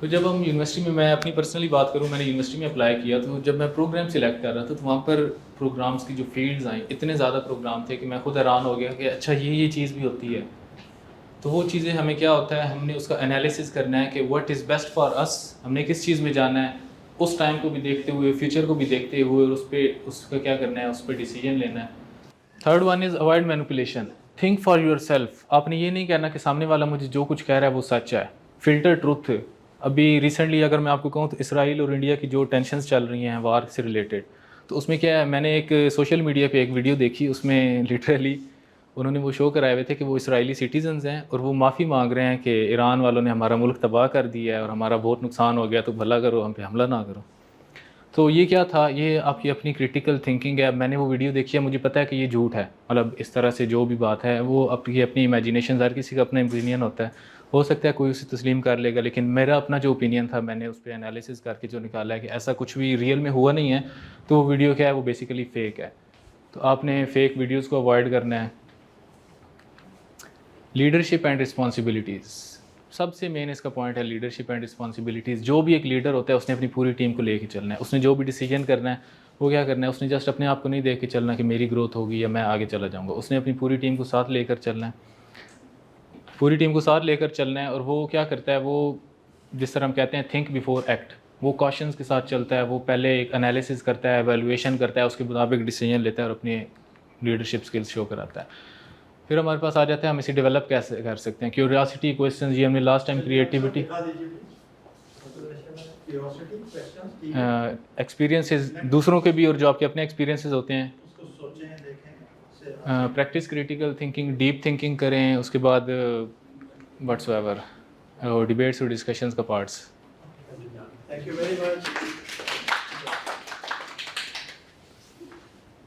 तो जब हम यूनिवर्सिटी में, मैं अपनी पर्सनली बात करूँ, मैंने यूनिवर्सिटी में अप्लाई किया, तो जब मैं प्रोग्राम सिलेक्ट कर रहा था, तो वहाँ पर प्रोग्राम्स की जो फील्ड्स आई, इतने ज़्यादा प्रोग्राम थे कि मैं खुद हैरान हो गया कि अच्छा ये चीज़ भी होती है। तो वो चीज़ें हमें क्या होता है, हमने उसका एनालिसिस करना है कि what is best for us, हमने किस चीज़ में जाना है, उस टाइम को भी देखते हुए, फ्यूचर को भी देखते हुए, और उसका क्या करना है, उस पर डिसीजन लेना है। Third one is avoid manipulation. Think for your self. आपने ये नहीं कहना कि सामने वाला मुझे जो कुछ कह रहा है वो सच है। Filter truth. अभी रिसेंटली अगर मैं आपको कहूँ तो इसराइल और इंडिया की जो टेंशन्स चल रही हैं वार से रिलेटेड, तो उसमें क्या है, मैंने एक सोशल मीडिया पे एक वीडियो देखी, उसमें लिटरली उन्होंने वो शो कराए हुए थे कि वो इसराइली सिटीजन्स हैं और वो माफ़ी मांग रहे हैं कि ईरान वालों ने हमारा मुल्क तबाह कर दिया है और हमारा बहुत नुकसान हो गया, तो भला करो, हम पे हमला ना करो। तो ये क्या था, ये आपकी अपनी क्रिटिकल थिंकिंग है। मैंने वो वीडियो देखी है, मुझे पता है कि ये झूठ है, मतलब इस तरह से जो भी बात है वो आपकी अपनी इमेजिनेशन, हर किसी का अपना ओपिनियन होता है, हो सकता है कोई उसे तस्लीम कर लेगा, लेकिन मेरा अपना जो ओपिनियन था, मैंने उस पर एनालिसिस करके जो निकाला है कि ऐसा कुछ भी रियल में हुआ नहीं है, तो वो वीडियो क्या है, वो बेसिकली फ़ेक है। तो आपने फ़ेक वीडियोज़ को अवॉइड करना है। लीडरशिप एंड रिस्पॉन्सिबिलिटीज़, सबसे मेन इसका पॉइंट है लीडरशिप एंड रिस्पॉन्सिबिलिटीज़। जो भी एक लीडर होता है उसने अपनी पूरी टीम को लेके चलना है, उसने जो भी डिसीजन करना है वो क्या करना है, उसने जस्ट अपने आप को नहीं देख के चलना कि मेरी ग्रोथ होगी या मैं आगे चला जाऊंगा, उसने अपनी पूरी टीम को साथ लेकर चलना है, पूरी टीम को साथ लेकर चलना है। और वो क्या करता है, वो जिस तरह हम कहते हैं थिंक बिफोर एक्ट, वो कॉशंस के साथ चलता है, वो पहले एक एनालिसिस करता है, एवेलुएशन करता है, उसके मुताबिक डिसीजन लेता है और अपनी लीडरशिप स्किल्स शो कराता है। फिर हमारे पास आ जाता है हम इसे डेवलप कैसे कर सकते हैं। क्यूरियोसिटी, क्वेश्चंस, ये हमने लास्ट टाइम क्रिएटिविटी, एक्सपीरियंसेस दूसरों के भी और जो आपके अपने एक्सपीरियंसेस होते हैं, practice critical thinking, deep thinking करें, उसके बाद व्हाट्सएवर डिबेट्स और डिस्कशंस का parts. Thank you very much.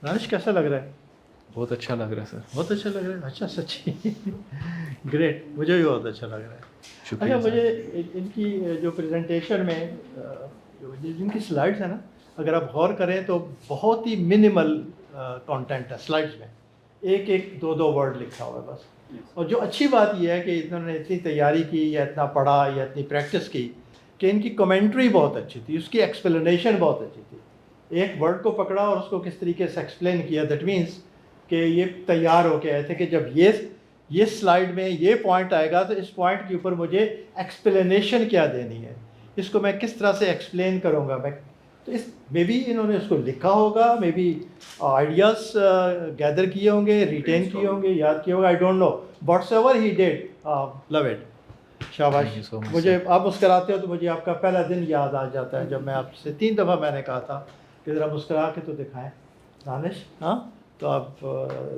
Ranish, कैसा लग रहा है? बहुत अच्छा लग रहा है सर। बहुत अच्छा लग रहा है? अच्छा, सच्ची ग्रेट, मुझे भी बहुत अच्छा लग रहा है। शुक्रिया अच्छा, सर। मुझे इनकी जो प्रेजेंटेशन में जिनकी स्लाइड्स है ना, अगर आप गौर करें तो बहुत ही मिनिमल कंटेंट है स्लाइड्स में, एक एक दो दो वर्ड लिखा हुआ है बस। और जो अच्छी बात यह है कि इन्होंने इतनी तैयारी की या इतना पढ़ा या इतनी प्रैक्टिस की कि इनकी कमेंट्री बहुत अच्छी थी, उसकी एक्सप्लेनेशन बहुत अच्छी थी। एक वर्ड को पकड़ा और उसको किस तरीके से एक्सप्लेन किया, दैट मीन्स कि ये तैयार होके आए थे कि जब ये स्लाइड में ये पॉइंट आएगा तो इस पॉइंट के ऊपर मुझे एक्सप्लेनेशन क्या देनी है, इसको मैं किस तरह से एक्सप्लेन करूँगा मैं। तो इस मे बी इन्होंने उसको लिखा होगा, मे बी आइडियाज़ गैदर किए होंगे, रिटेन किए होंगे, याद किए होंगे, I don't know, whatsoever he did, love it, शाबाश। Thank you so much, मुझे आप मुस्कराते हो तो मुझे आपका पहला दिन याद आ जाता है जब मैं आपसे 3 दफ़ा मैंने कहा था कि ज़रा मुस्करा के तो दिखाएं दानिश। हाँ, तो आप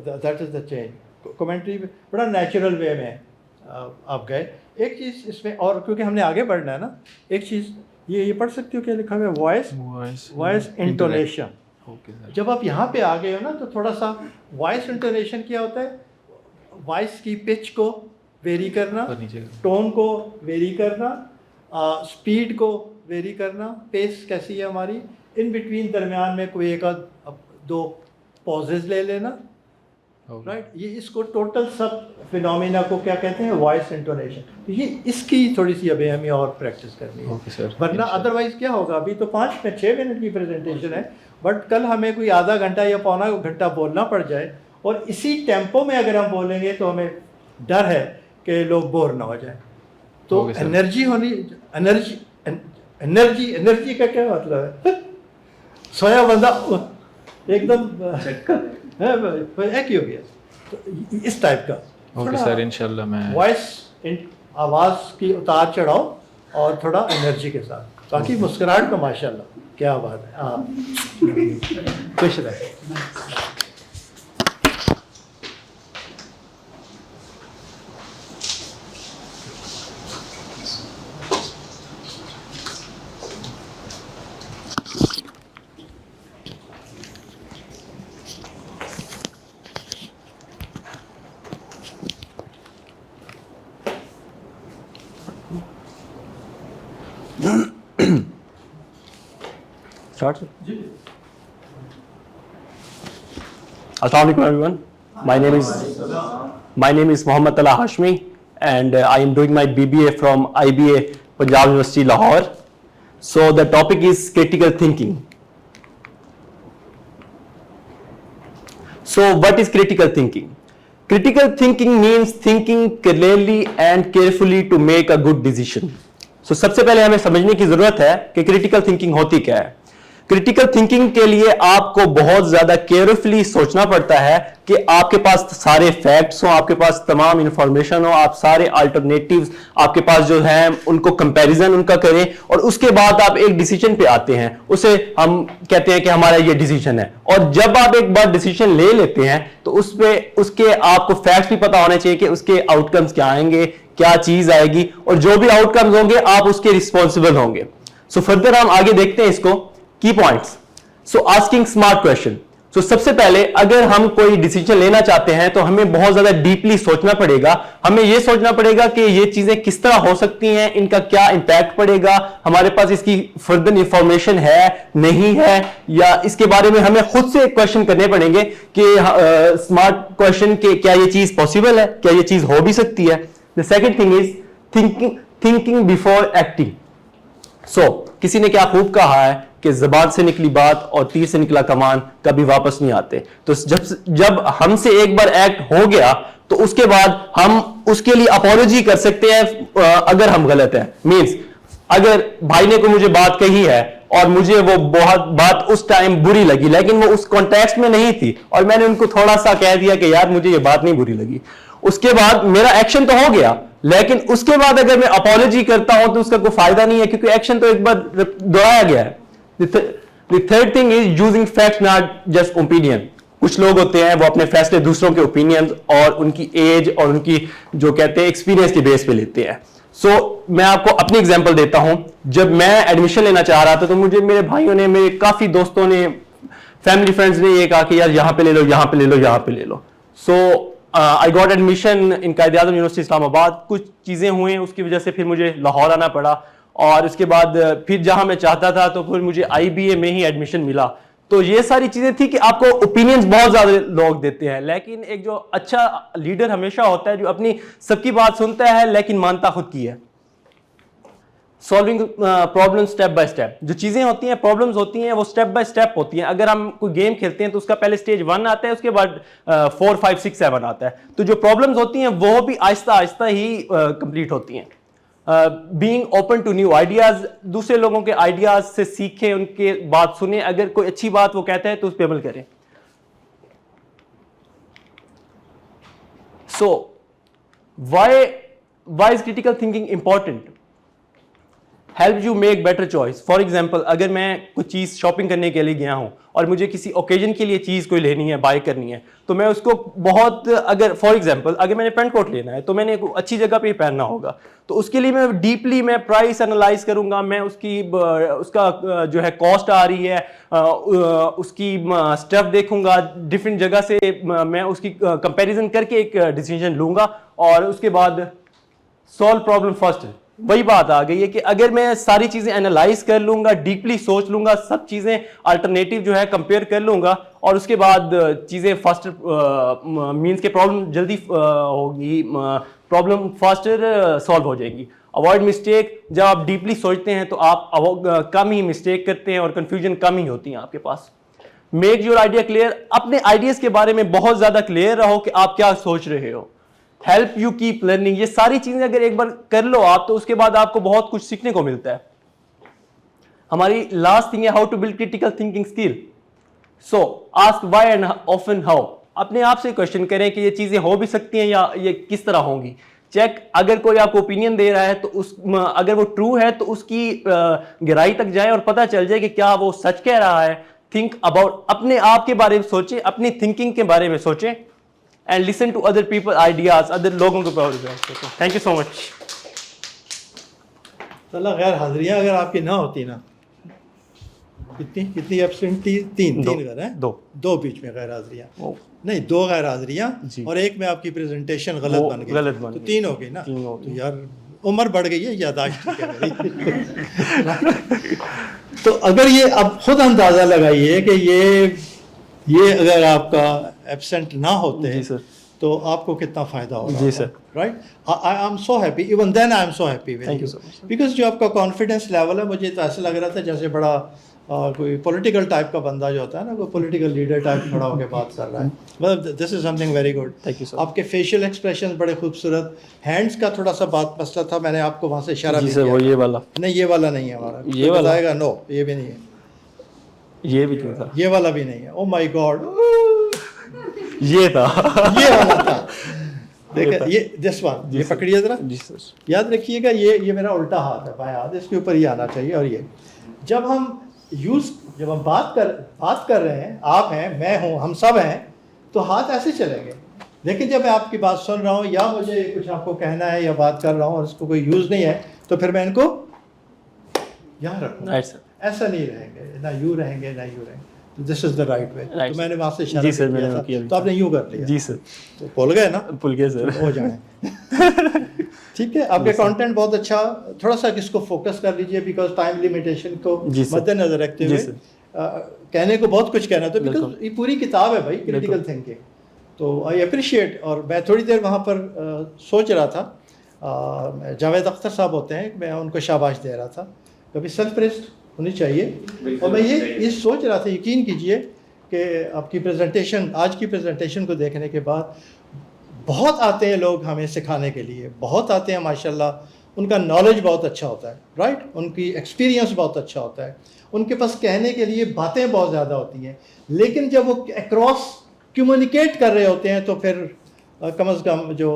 that is the change. Commentary बड़ा नेचुरल वे में आप गए। एक चीज़ इसमें और, क्योंकि हमने आगे बढ़ना है ना, एक चीज़ ये पढ़ सकते हो क्या लिखा हुआ है? Voice intonation. Okay sir. जब आप यहाँ पे आ गए हो ना तो थोड़ा सा वॉइस इंटोनेशन क्या होता है? वॉइस की पिच को वेरी करना, ऊपर नीचे टोन को वेरी करना, स्पीड को वेरी करना, पेस कैसी है हमारी, इन बिटवीन दरमियान में कोई एक दो पॉजेज ले लेना, राइट। ये इसको टोटल सब फिनोमिना को क्या कहते हैं? Voice intonation. तो ये इसकी थोड़ी सी अभी हमें और प्रैक्टिस करनी है। Okay sir. वरना अदरवाइज क्या होगा? अभी तो 6 मिनट की प्रेजेंटेशन है, बट कल हमें कोई आधा घंटा या पौना घंटा बोलना पड़ जाए और इसी टेम्पो में अगर हम बोलेंगे तो हमें डर है कि लोग बोर ना हो जाए। तो Okay, sir. एनर्जी होनी, एनर्जी का क्या मतलब है? सोया बंदा एकदम एक ही हो गया, तो इस टाइप का। ओके सर, इंशाल्लाह मैं वॉइस आवाज़ की उतार चढ़ाओ और थोड़ा एनर्जी के साथ, बाकी मुस्कुराहट तो माशाल्लाह क्या बात है। हाँ, खुश रहे। Start. Assalamualaikum everyone. My name is Mohammad Tala Hashmi, and I am doing my BBA from IBA Punjab University Lahore. So the topic is critical thinking. So what is critical thinking? Critical thinking means thinking clearly and carefully to make a good decision. So सबसे पहले हमें समझने की जरूरत है कि critical thinking होती क्या है। क्रिटिकल थिंकिंग के लिए आपको बहुत ज्यादा केयरफुली सोचना पड़ता है कि आपके पास सारे फैक्ट्स हो, आपके पास तमाम इंफॉर्मेशन हो, आप सारे अल्टरनेटिव्स आपके पास जो हैं उनको कंपैरिजन उनका करें और उसके बाद आप एक डिसीजन पे आते हैं। उसे हम कहते हैं कि हमारा ये डिसीजन है। और जब आप एक बार डिसीजन ले लेते हैं तो उसके आपको फैक्ट्स भी पता होने चाहिए कि उसके आउटकम्स क्या आएंगे, क्या चीज आएगी, और जो भी आउटकम्स होंगे आप उसके रिस्पॉन्सिबल होंगे। सो फर्दर हम आगे देखते हैं इसको, की पॉइंट्स। सो आस्किंग स्मार्ट क्वेश्चन। सो सबसे पहले अगर हम कोई डिसीजन लेना चाहते हैं तो हमें बहुत ज्यादा डीपली सोचना पड़ेगा। हमें यह सोचना पड़ेगा कि ये चीजें किस तरह हो सकती हैं, इनका क्या इंपैक्ट पड़ेगा, हमारे पास इसकी फर्दर इंफॉर्मेशन है नहीं है, या इसके बारे में हमें खुद से क्वेश्चन करने पड़ेंगे कि स्मार्ट क्वेश्चन के क्या ये चीज पॉसिबल है, क्या ये चीज हो भी सकती है। The second thing is thinking before acting. So किसी ने क्या खूब कहा है कि ज़बान से निकली बात और तीर से निकला कमान कभी वापस नहीं आते। तो जब हमसे एक बार एक्ट हो गया तो उसके बाद हम उसके लिए अपॉलॉजी कर सकते हैं अगर हम गलत हैं। मींस अगर भाई ने कोई मुझे बात कही है और मुझे वो बहुत बात उस टाइम बुरी लगी, लेकिन वो उस कॉन्टेक्स्ट में नहीं थी और मैंने उनको थोड़ा सा कह दिया कि यार मुझे ये बात नहीं बुरी लगी, उसके बाद मेरा एक्शन तो हो गया, लेकिन उसके बाद अगर मैं अपॉलॉजी करता हूं तो उसका कोई फायदा नहीं है क्योंकि एक्शन तो एक बार दोहराया गया है। The third thing is using facts not just opinion. कुछ लोग होते हैं वो अपने फैसले दूसरों के ओपिनियंस और उनकी एज और उनकी जो कहते हैं एक्सपीरियंस के बेस पे लेते हैं। मैं आपको अपनी एग्जांपल देता हूं। जब मैं एडमिशन लेना चाह रहा था तो मुझे मेरे भाइयों ने, मेरे काफी दोस्तों ने, फैमिली फ्रेंड्स ने ये कहा कि यार यहाँ पे ले लो, यहाँ पे ले लो, यहाँ पे ले लो। I got admission in Quaid e Azam University Islamabad. कुछ चीजें हुई उसकी वजह से फिर मुझे लाहौर आना पड़ा और उसके बाद फिर जहां मैं चाहता था तो फिर मुझे IBA में ही एडमिशन मिला। तो ये सारी चीजें थी कि आपको ओपिनियंस बहुत ज्यादा लोग देते हैं, लेकिन एक जो अच्छा लीडर हमेशा होता है जो अपनी सबकी बात सुनता है लेकिन मानता खुद की है। Solving problem step by step. जो चीजें होती हैं, प्रॉब्लम्स होती हैं, वो स्टेप बाय स्टेप होती हैं। अगर हम कोई गेम खेलते हैं तो उसका पहले स्टेज 1 आता है, उसके बाद 4, 5, 6, 7 आता है। तो जो प्रॉब्लम्स होती हैं वो भी आहिस्ता आहिस्ता ही कंप्लीट होती हैं। Being open to new ideas, दूसरे लोगों के आइडियाज से सीखें, उनके बात सुने, अगर कोई अच्छी बात वो कहते हैं तो उस पर अमल करें। So why is critical thinking important? Help you make better choice. For example, अगर मैं कुछ चीज़ शॉपिंग करने के लिए गया हूँ और मुझे किसी ओकेजन के लिए चीज़ कोई लेनी है, बाय करनी है, तो मैं उसको बहुत, अगर फॉर एग्जाम्पल अगर मैंने पेंट कोट लेना है तो मैंने एक अच्छी जगह पे ही पहनना होगा, तो उसके लिए मैं डीपली मैं प्राइस एनालाइज करूंगा, मैं उसका जो है कॉस्ट आ रही है, उसकी स्टफ देखूंगा, डिफरेंट जगह से मैं उसकी कंपैरिजन करके एक डिसीजन लूंगा और उसके बाद सॉल्व प्रॉब्लम फर्स्ट। वही बात आ गई है कि अगर मैं सारी चीजें एनालाइज कर लूंगा, डीपली सोच लूंगा, सब चीजें अल्टरनेटिव जो है कंपेयर कर लूंगा और उसके बाद चीजें फास्टर मींस के प्रॉब्लम जल्दी होगी, प्रॉब्लम फास्टर सॉल्व हो जाएगी। अवॉइड मिस्टेक, जब आप डीपली सोचते हैं तो आप कम ही मिस्टेक करते हैं और कंफ्यूजन कम ही होती है आपके पास। मेक योर आइडिया क्लियर, अपने आइडियाज के बारे में बहुत ज्यादा क्लियर रहो कि आप क्या सोच रहे हो। हेल्प यू कीप लर्निंग, ये सारी चीजें अगर एक बार कर लो आप, तो उसके बाद आपको बहुत कुछ सीखने को मिलता है। हमारी लास्ट थिंग है how to build critical thinking skill. So ask why and often how. अपने आप से क्वेश्चन करें कि ये चीजें हो भी सकती हैं या ये किस तरह होंगी। चेक, अगर कोई आपको ओपिनियन दे रहा है तो अगर वो ट्रू है तो उसकी गहराई तक जाए और पता चल जाए कि क्या वो सच कह रहा है। थिंक अबाउट, अपने आप के बारे में सोचें, अपनी थिंकिंग के बारे में सोचें and listen to other people ideas, other लोगों के बारे में सोचें। Thank you so much. चलो, गैर हाजिरियाँ अगर आपकी ना होती ना, कितनी एब्सेंट थी? तीन घर हैं, दो बीच में गैर हाजिरियाँ नहीं, 2 गैर हाजिरियाँ और एक में आपकी प्रेजेंटेशन गलत बन गई, तो 3 हो गई ना। तो यार उम्र बढ़ गई है, यादाश्त ठीक है मेरी। तो अगर ये अब खुद अंदाजा लगाइए कि ये अगर आपका एब्सेंट ना होते जी सर, तो आपको कितना फायदा होगा। जी sir, right. I am so happy, even then I am so happy with you, because जो आपका कॉन्फिडेंस लेवल है, मुझे तो ऐसा लग रहा था जैसे बड़ा कोई पॉलिटिकल टाइप का बंदा जो होता है ना, कोई पॉलिटिकल लीडर टाइप खड़ा होकर बात कर रहा है। मतलब this is something very good. Thank you sir. आपके फेशियल एक्सप्रेशन बड़े खूबसूरत, हैंड्स का थोड़ा सा बात मसला था, मैंने आपको वहाँ से इशारा भी किया। वो ये वाला नहीं, ये वाला नहीं है हमारा, ये वाला आएगा। नो, ये भी नहीं है, ये भी था, ये वाला भी नहीं है। ओ माय गॉड, ये था, ये वाला था। देखिए ये दिस वन, ये पकड़िए जरा। जी सर। याद रखिएगा, ये मेरा उल्टा हाथ है, बायां हाथ, इसके ऊपर ये आना चाहिए। और ये जब हम बात कर रहे हैं, आप हैं, मैं हूँ, हम सब हैं, तो हाथ ऐसे चलेंगे। लेकिन जब मैं आपकी बात सुन रहा हूँ या मुझे कुछ आपको कहना है या बात कर रहा हूँ और इसको कोई यूज़ नहीं है, तो फिर मैं इनको यहाँ रखूँगा। ऐसा नहीं रहेंगे, ना यूँ रहेंगे ना यूँ रहेंगे। तो this is the right way. तो मैंने वहाँ से इशारा किया था, तो आपने यूँ कर लिया। जी सर। तो भूल गए ना? भूल गए सर। हो जाए। ठीक है, आपके कंटेंट बहुत अच्छा, थोड़ा सा इसको फोकस कर लीजिए, बिकॉज टाइम लिमिटेशन को मद्देनजर रखते हुए कहने को बहुत कुछ कहना था, बिकॉज ये पूरी किताब है भाई क्रिटिकल थिंकिंग। तो आई अप्रिशिएट। और मैं थोड़ी देर वहाँ पर सोच रहा था, जावेद अख्तर साहब होते हैं, मैं उनको शाबाश दे रहा था, कभी सेल्फ प्रेस्ड होनी चाहिए। और मैं ये सोच रहा था, यकीन कीजिए कि आपकी प्रेजेंटेशन, आज की प्रेजेंटेशन को देखने के बाद बहुत आते हैं लोग हमें सिखाने के लिए, बहुत आते हैं माशाल्लाह। उनका नॉलेज बहुत अच्छा होता है, राइट, उनकी एक्सपीरियंस बहुत अच्छा होता है, उनके पास कहने के लिए बातें बहुत ज़्यादा होती हैं। लेकिन जब वो अक्रॉस कम्युनिकेट कर रहे होते हैं तो फिर कम अज़ कम जो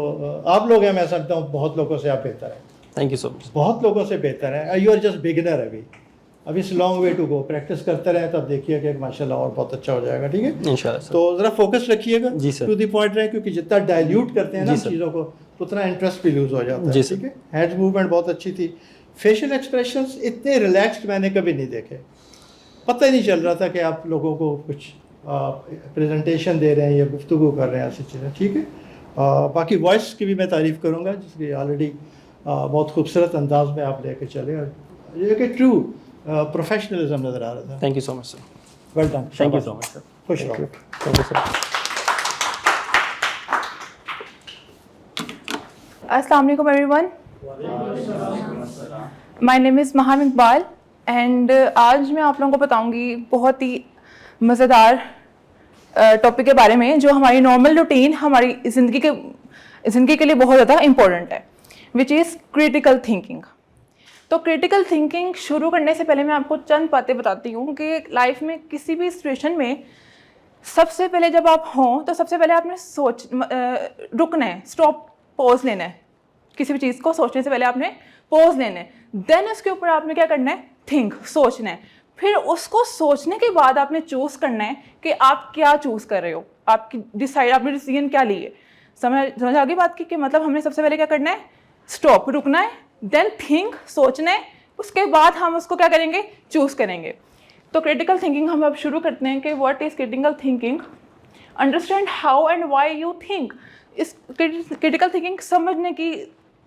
आप लोग हैं, मैं समझता हूँ बहुत लोगों से आप बेहतर हैं। Thank you so much. बहुत लोगों से बेहतर है। यू आर जस्ट बिगिनर अभी इस long way to go. Practice करते रहे तो आप देखिए कि माशाल्लाह और बहुत अच्छा हो जाएगा। ठीक है, इंशाल्लाह। तो ज़रा फोकस रखिएगा, जी सर, टू द पॉइंट रहे, क्योंकि जितना डाइल्यूट करते हैं ना चीज़ों को, उतना इंटरेस्ट भी लूज हो जाता है। ठीक है, हैंड मूवमेंट बहुत अच्छी थी, फेशियल एक्सप्रेशंस इतने रिलैक्स्ड मैंने कभी नहीं देखे। पता ही नहीं चल रहा था कि आप लोगों को कुछ प्रेजेंटेशन दे रहे हैं या गुफ्तगू कर रहे हैं, ऐसी चीज़ें। ठीक है, बाकी वॉइस की भी मैं तारीफ़ करूँगा, जिसकी ऑलरेडी बहुत खूबसूरत अंदाज में आप लेके चले, और ये कि ट्रू प्रोफेशनलिज्म नज़र आ रहा था। Thank you so much sir. Well done. Thank you so much sir. खुश रहो। Thank you sir. अस्सलाम वालेकुम everyone. My name is महाम Iqbal and आज मैं आप लोगों को बताऊंगी बहुत ही मज़ेदार टॉपिक के बारे में, जो हमारी नॉर्मल रूटीन, हमारी ज़िंदगी के लिए बहुत ज़्यादा इम्पोर्टेंट है, विच इज़ क्रिटिकल थिंकिंग। तो क्रिटिकल थिंकिंग शुरू करने से पहले मैं आपको चंद बातें बताती हूँ कि लाइफ में किसी भी सिचुएशन में सबसे पहले जब आप हों तो सबसे पहले आपने रुकना है, स्टॉप, पॉज लेना है, किसी भी चीज़ को सोचने से पहले आपने पॉज लेना है, देन उसके ऊपर आपने क्या करना है, थिंक, सोचना है। फिर उसको सोचने के बाद आपने चूज़ करना है कि आप क्या चूज़ कर रहे हो, आपकी आपने डिसीजन क्या ली है। समझ आ गई बात की कि मतलब हमने सबसे पहले क्या करना है, स्टॉप, रुकना है, देन थिंक, सोचना है, उसके बाद हम उसको क्या करेंगे, चूज़ करेंगे। तो क्रिटिकल थिंकिंग हम अब शुरू करते हैं कि what is critical thinking, understand how and why you think. इस क्रिटिकल थिंकिंग समझने की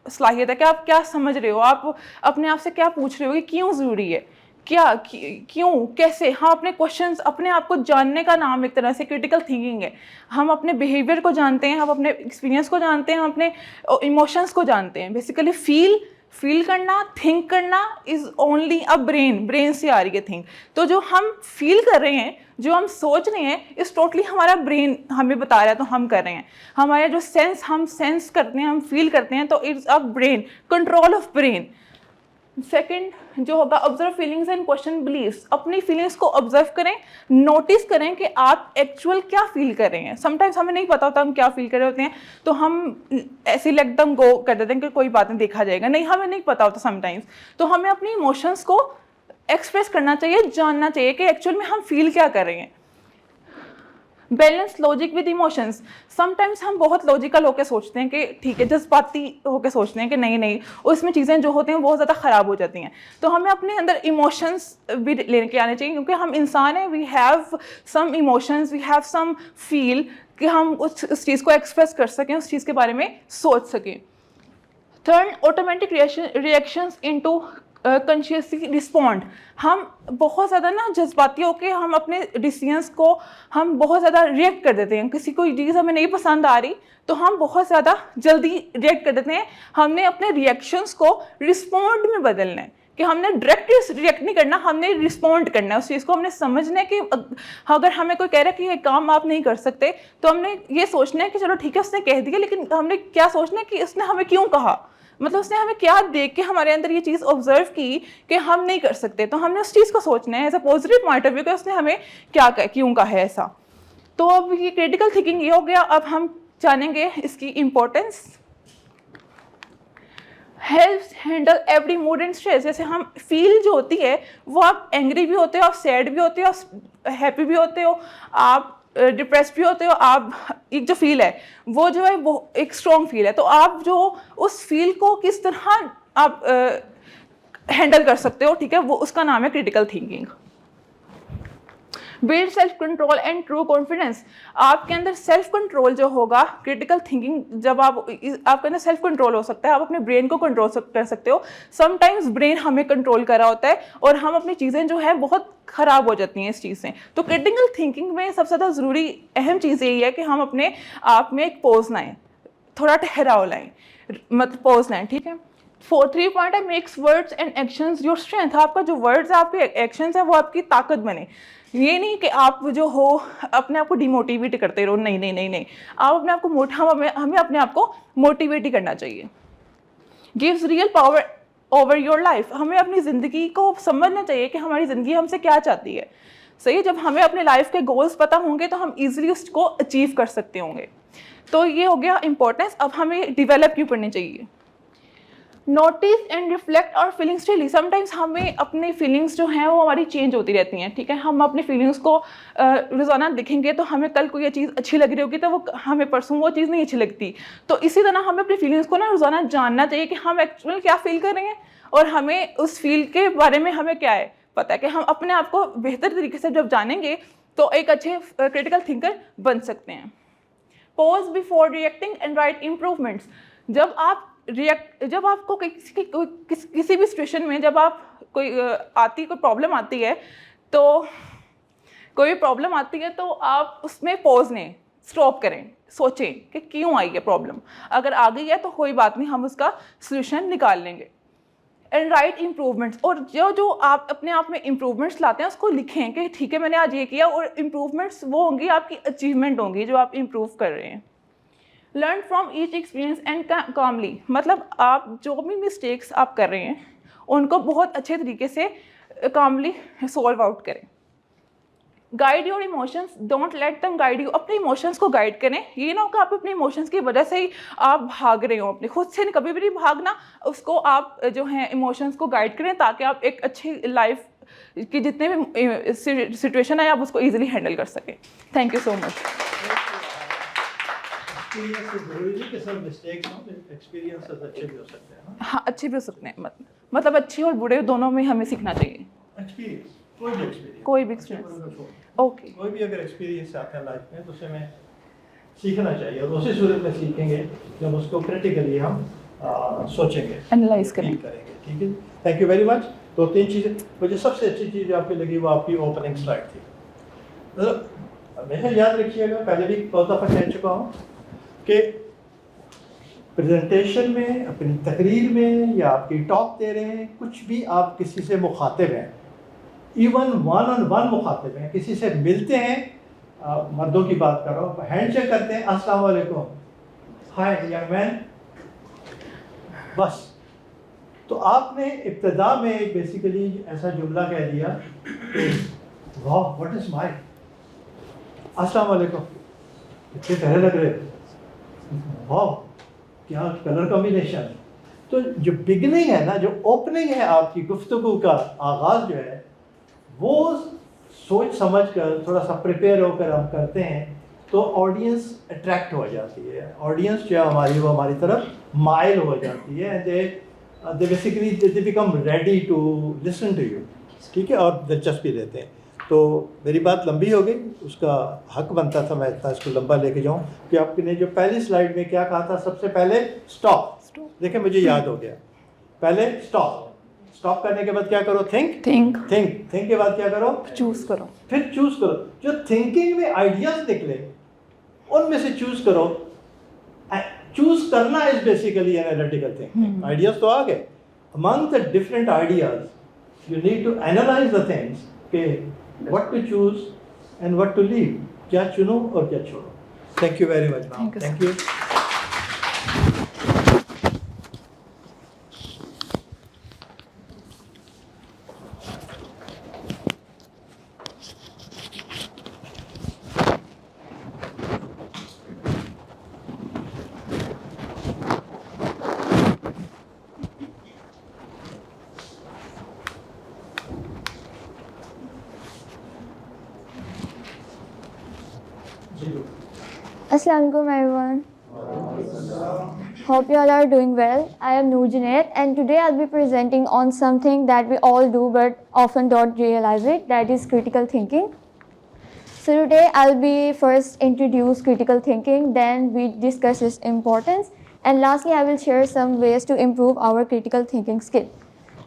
सलाहियत है कि आप क्या समझ रहे हो, आप अपने आप से क्या पूछ रहे हो कि क्यों ज़रूरी है, क्या, क्यों, कैसे। हम अपने क्वेश्चंस, अपने आप को जानने का नाम एक तरह से क्रिटिकल थिंकिंग है। हम अपने बिहेवियर को जानते हैं, हम अपने एक्सपीरियंस को जानते हैं, हम अपने इमोशंस को जानते हैं। बेसिकली फील करना, थिंक करना इज़ ओनली अ ब्रेन से आ रही है थिंक। तो जो हम फील कर रहे हैं, जो हम सोच रहे हैं, इस टोटली हमारा ब्रेन हमें बता रहा है, तो हम कर रहे हैं। हमारे जो हम सेंस करते हैं, हम फील करते हैं, तो it's a brain, control of brain. Second जो होगा, observe feelings and question believes. अपनी फीलिंग्स को ऑब्जर्व करें, नोटिस करें कि आप एक्चुअल क्या फील कर रहे हैं। समटाइम्स हमें नहीं पता होता हम क्या फील कर रहे होते हैं, तो हम ऐसे एकदम गो कर देते हैं कि कोई बात नहीं, देखा जाएगा। नहीं, हमें नहीं पता होता समटाइम्स। तो हमें अपनी इमोशंस को एक्सप्रेस करना चाहिए, जानना चाहिए कि एक्चुअल में हम फील क्या कर रहे हैं। Balance logic with emotions. Sometimes हम बहुत लॉजिकल होकर सोचते हैं कि ठीक है, जज्बाती होकर सोचते हैं कि नहीं, उसमें चीज़ें जो होती हैं बहुत ज़्यादा ख़राब हो जाती हैं। तो हमें अपने अंदर इमोशंस भी लेके आने चाहिए, क्योंकि हम इंसान हैं, we have some emotions, we have some feel, कि हम उस चीज़ को एक्सप्रेस कर सकें, उस चीज़ के बारे में सोच सकें। Third, automatic reactions into consciously respond. हम बहुत ज़्यादा ना जज्बाती होकर हम अपने डिसीजंस को हम बहुत ज़्यादा रिएक्ट कर देते हैं। किसी कोई चीज़ हमें नहीं पसंद आ रही तो हम बहुत ज़्यादा जल्दी रिएक्ट कर देते हैं। हमने अपने रिएक्शंस को रिस्पॉन्ड में बदलना है, कि हमने डायरेक्ट रिएक्ट नहीं करना, हमने रिस्पॉन्ड करना है। उस चीज़ को हमने समझना है कि अगर हमें कोई कह रहा है कि ये काम आप नहीं कर सकते, तो हमने ये सोचना है कि चलो ठीक है, उसने कह दिया, लेकिन हमने क्या सोचना है कि उसने हमें क्यों कहा, मतलब उसने हमें क्या देख के हमारे अंदर ये चीज़ ऑब्जर्व की कि हम नहीं कर सकते। तो हमने उस चीज़ को सोचना है as a positive point of view कि उसने हमें क्या क्यों कहा है ऐसा। तो अब ये क्रिटिकल थिंकिंग ये हो गया। अब हम जानेंगे इसकी importance. Helps handle every mood and stress. जैसे हम फील जो होती है वो, आप एंग्री भी होते हो, आप सैड भी होते हो, आप हैप्पी भी होते हो, आप डिप्रेस भी होते हो। आप एक जो फील है वो जो है वो एक स्ट्रॉन्ग फील है, तो आप जो उस फील को किस तरह आप हैंडल कर सकते हो, ठीक है, वो उसका नाम है critical thinking. Build self control and true confidence. आपके अंदर सेल्फ कंट्रोल जो होगा, क्रिटिकल थिंकिंग जब आपके अंदर सेल्फ कंट्रोल हो सकता है, आप अपने ब्रेन को कंट्रोल कर सकते हो। समटाइम्स ब्रेन हमें कंट्रोल कर रहा होता है और हम अपनी चीज़ें जो है बहुत ख़राब हो जाती हैं इस चीज़ से। तो क्रिटिकल थिंकिंग में सबसे ज़्यादा ज़रूरी अहम चीज़ यही है कि हम अपने आप में एक पॉज लाएँ, थोड़ा ठहराव लाएँ, मतलब पॉज लाएँ, ठीक है। 3 पॉइंट है, makes words and actions your strength. आपका जो वर्ड्स है, आपके एक्शंस है, वो आपकी ताकत बने। ये नहीं कि आप जो हो अपने आप को डिमोटिवेट करते रहो, नहीं, आप अपने आप को हमें अपने आप को मोटिवेट ही करना चाहिए। Gives real power over your life. हमें अपनी ज़िंदगी को समझना चाहिए कि हमारी ज़िंदगी हमसे क्या चाहती है। सही है, जब हमें अपने लाइफ के गोल्स पता होंगे तो हम ईजिली उसको अचीव कर सकते होंगे। तो ये हो गया इंपॉर्टेंस। अब हमें डिवेलप क्यों करनी चाहिए। नोटिस एंड रिफ्लेक्ट और फीलिंग्स डेली। समटाइम्स हमें अपनी फीलिंग्स जो हैं वो हमारी चेंज होती रहती हैं, ठीक है। हम अपनी फीलिंग्स को रोज़ाना देखेंगे तो हमें कल कोई चीज़ अच्छी लग रही होगी तो वो हमें परसों वो चीज़ नहीं अच्छी लगती। तो इसी तरह हमें अपनी फीलिंग्स को ना रोज़ाना जानना चाहिए कि हम एक्चुअली क्या फील कर रहे हैं और हमें उस फील के बारे में हमें क्या है पता है, कि हम अपने आप को बेहतर तरीके से जब जानेंगे तो एक अच्छे क्रिटिकल थिंकर बन सकते हैं। Pause before reacting and right improvements. जब आपको किसी भी सिचुएशन में जब आप कोई प्रॉब्लम आती है तो आप उसमें पॉज लें, स्टॉप करें, सोचें कि क्यों आई है प्रॉब्लम। अगर आ गई है तो कोई बात नहीं, हम उसका सोल्यूशन निकाल लेंगे। And right improvements. और जो आप अपने आप में इम्प्रूवमेंट्स लाते हैं उसको लिखें कि ठीक है मैंने आज ये किया, और इम्प्रूवमेंट्स वो होंगी आपकी अचीवमेंट होंगी जो आप इम्प्रूव कर रहे हैं। Learn from each experience and calmly. मतलब आप जो भी मिस्टेक्स आप कर रहे हैं उनको बहुत अच्छे तरीके से कामली सॉल्व आउट करें। Guide your emotions, don't let them guide you. अपने इमोशंस को गाइड करें, ये ना हो कि आप अपने इमोशंस की वजह से ही आप भाग रहे हो, अपने खुद से कभी भी नहीं भागना, उसको आप जो है इमोशंस को गाइड करें ताकि आप एक अच्छी लाइफ की जितने भी सिचुएशन है आप उसको ईजिली हैंडल कर सकें। Thank you so much. Experiences अच्छे भी हो सकते हैं ना? हाँ, अच्छे भी हो सकते हैं, मतलब अच्छे और बुरे दोनों में हमें सीखना चाहिए। एक्सपीरियंस, कोई भी एक्सपीरियंस, कोई भी एक्सपीरियंस, ओके। कोई भी अगर एक्सपीरियंस आता है लाइफ में तो उसे हमें सीखना चाहिए, और उसी सूरत में सीखेंगे जब उसको क्रिटिकली हम सोचेंगे, एनालाइज करेंगे। ठीक है, थैंक यू वेरी मच। तो 3 चीज़ें मुझे सबसे अच्छी चीज़ जो आपकी लगी वो आपकी ओपनिंग स्लाइड थी। मतलब हमेशा याद रखिएगा, पहले भी बहुत दफ़ा कह चुका हूँ कि प्रेजेंटेशन में, अपनी तकरीर में या आपकी टॉक दे रहे हैं, कुछ भी आप किसी से मुखातिब हैं, इवन 1-on-1 मुखातिब हैं, किसी से मिलते हैं, मर्दों की बात कर रहा हूँ, हैंडशेक करते हैं, अस्सलाम वालेकुम, हाय यंग मैन, बस। तो आपने इब्तिदा में बेसिकली ऐसा जुमला कह दिया कि वाह व्हाट इज माय, अस्सलाम वालेकुम, इतने प्यारे लग रहे, वाह क्या कलर कॉम्बिनेशन। तो जो बिगनिंग है ना, जो ओपनिंग है आपकी गुफ्तगू का आगाज़ जो है, वो सोच समझ कर थोड़ा सा प्रिपेयर होकर हम करते हैं तो ऑडियंस अट्रैक्ट हो जाती है, ऑडियंस जो है हमारी वो हमारी तरफ माइल हो जाती है, they basically they become ready to listen to you, ठीक है, और दिलचस्पी लेते हैं। तो मेरी बात लंबी हो गई, उसका हक बनता था मैं इतना इसको लंबा लेके जाऊं कि आपने जो पहली स्लाइड में क्या कहा था, सबसे पहले स्टॉप। देखिए मुझे याद हो गया, पहले स्टॉप, स्टॉप करने के बाद क्या करो, थिंक के बाद क्या करो, चूज करो, फिर चूज करो। जो थिंकिंग में आइडियाज निकले उनमें से चूज करो। चूज करना is basically analytical thinking. Ideas तो आ गए, among the different ideas you need to analyse the things के what to choose and what to leave, क्या चुनो और क्या छोड़ो। Thank you very much ma'am, thank you. Assalamualaikum everyone. Hope you all are doing well. I am Noor Junaid and today I'll be presenting on something that we all do but often don't realize it, that is critical thinking. So today I'll be first introduce critical thinking, then we discuss its importance, and lastly I will share some ways to improve our critical thinking skill.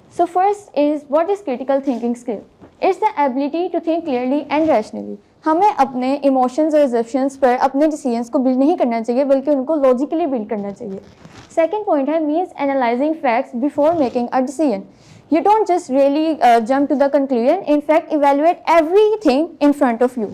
So first is, what is critical thinking skill? It's the ability to think clearly and rationally. हमें अपने emotions और assumptions पर अपने decisions को build नहीं करना चाहिए बल्कि उनको लॉजिकली बिल्ड करना चाहिए। सेकंड पॉइंट है means analysing facts before making a decision. You don't just really jump to the conclusion, in fact evaluate everything in front of you.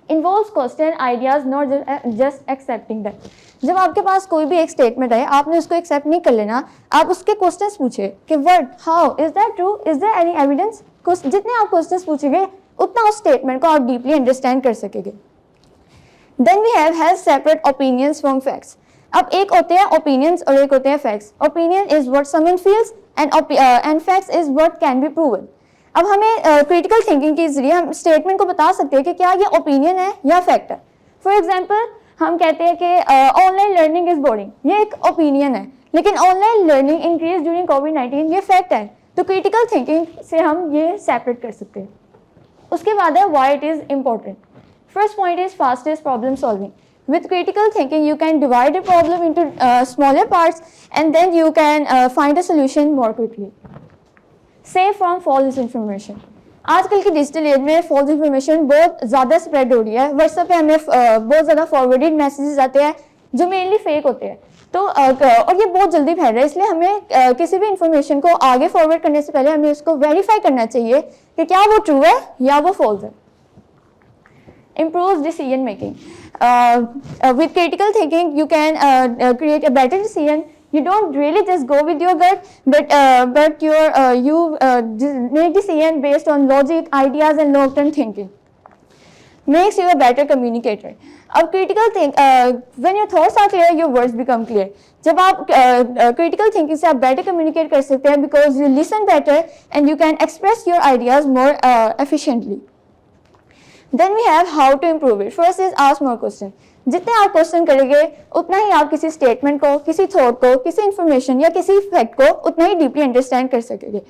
Involves question ideas, not just accepting that. जब आपके पास कोई भी एक statement है, आपने उसको accept नहीं कर लेना, आप उसके क्वेश्चंस पूछे कि what, how, is that true, is there any evidence. जितने आप क्वेश्चंस पूछेंगे उतना उस स्टेटमेंट को आप डीपली अंडरस्टैंड कर सकेंगे। Then we have separate opinions from facts. अब एक होते हैं ओपिनियंस और एक होते हैं facts. Opinion is what someone feels and facts is what can be proven. अब हमें क्रिटिकल थिंकिंग के जरिए हम स्टेटमेंट को बता सकते हैं कि क्या ये ओपिनियन है या फैक्ट है। फॉर एग्जाम्पल हम कहते हैं कि ऑनलाइन लर्निंग इज बोरिंग, ये एक ओपिनियन है, लेकिन ऑनलाइन लर्निंग इंक्रीज ड्यूरिंग कोविड-19 ये फैक्ट है। तो क्रिटिकल थिंकिंग से हम ये सेपरेट कर सकते हैं। उसके बाद है why it is important. First point is fastest problem solving. With critical thinking, you can divide a problem into smaller parts and then you can find a solution more quickly. Save from false information. आजकल की digital age में false information बहुत ज़्यादा spread हो रही है। WhatsApp पे हमें बहुत ज़्यादा फॉरवर्डेड मैसेजेस आते हैं जो मेनली फेक होते हैं, तो और ये बहुत जल्दी फैल रहा है, इसलिए हमें किसी भी इंफॉर्मेशन को आगे फॉरवर्ड करने से पहले हमें उसको वेरीफाई करना चाहिए कि क्या वो ट्रू है या वो फॉल्स है। Improves decision making. With critical thinking, you can create a better decision. You don't really just go with your gut, but you make decision based on logic, ideas, and long-term thinking. makes you a better communicator. अब critical think when your thoughts are clear, your words become clear. जब आप critical thinking से आप better communicate कर सकते हैं because you listen better and you can express your ideas more efficiently. Then we have how to improve it. First is ask more question. जितने आप question करेंगे उतना ही आप किसी स्टेटमेंट को, किसी थॉट को, किसी इंफॉर्मेशन या किसी फैक्ट को उतना ही डीपली अंडरस्टैंड कर सकेंगे.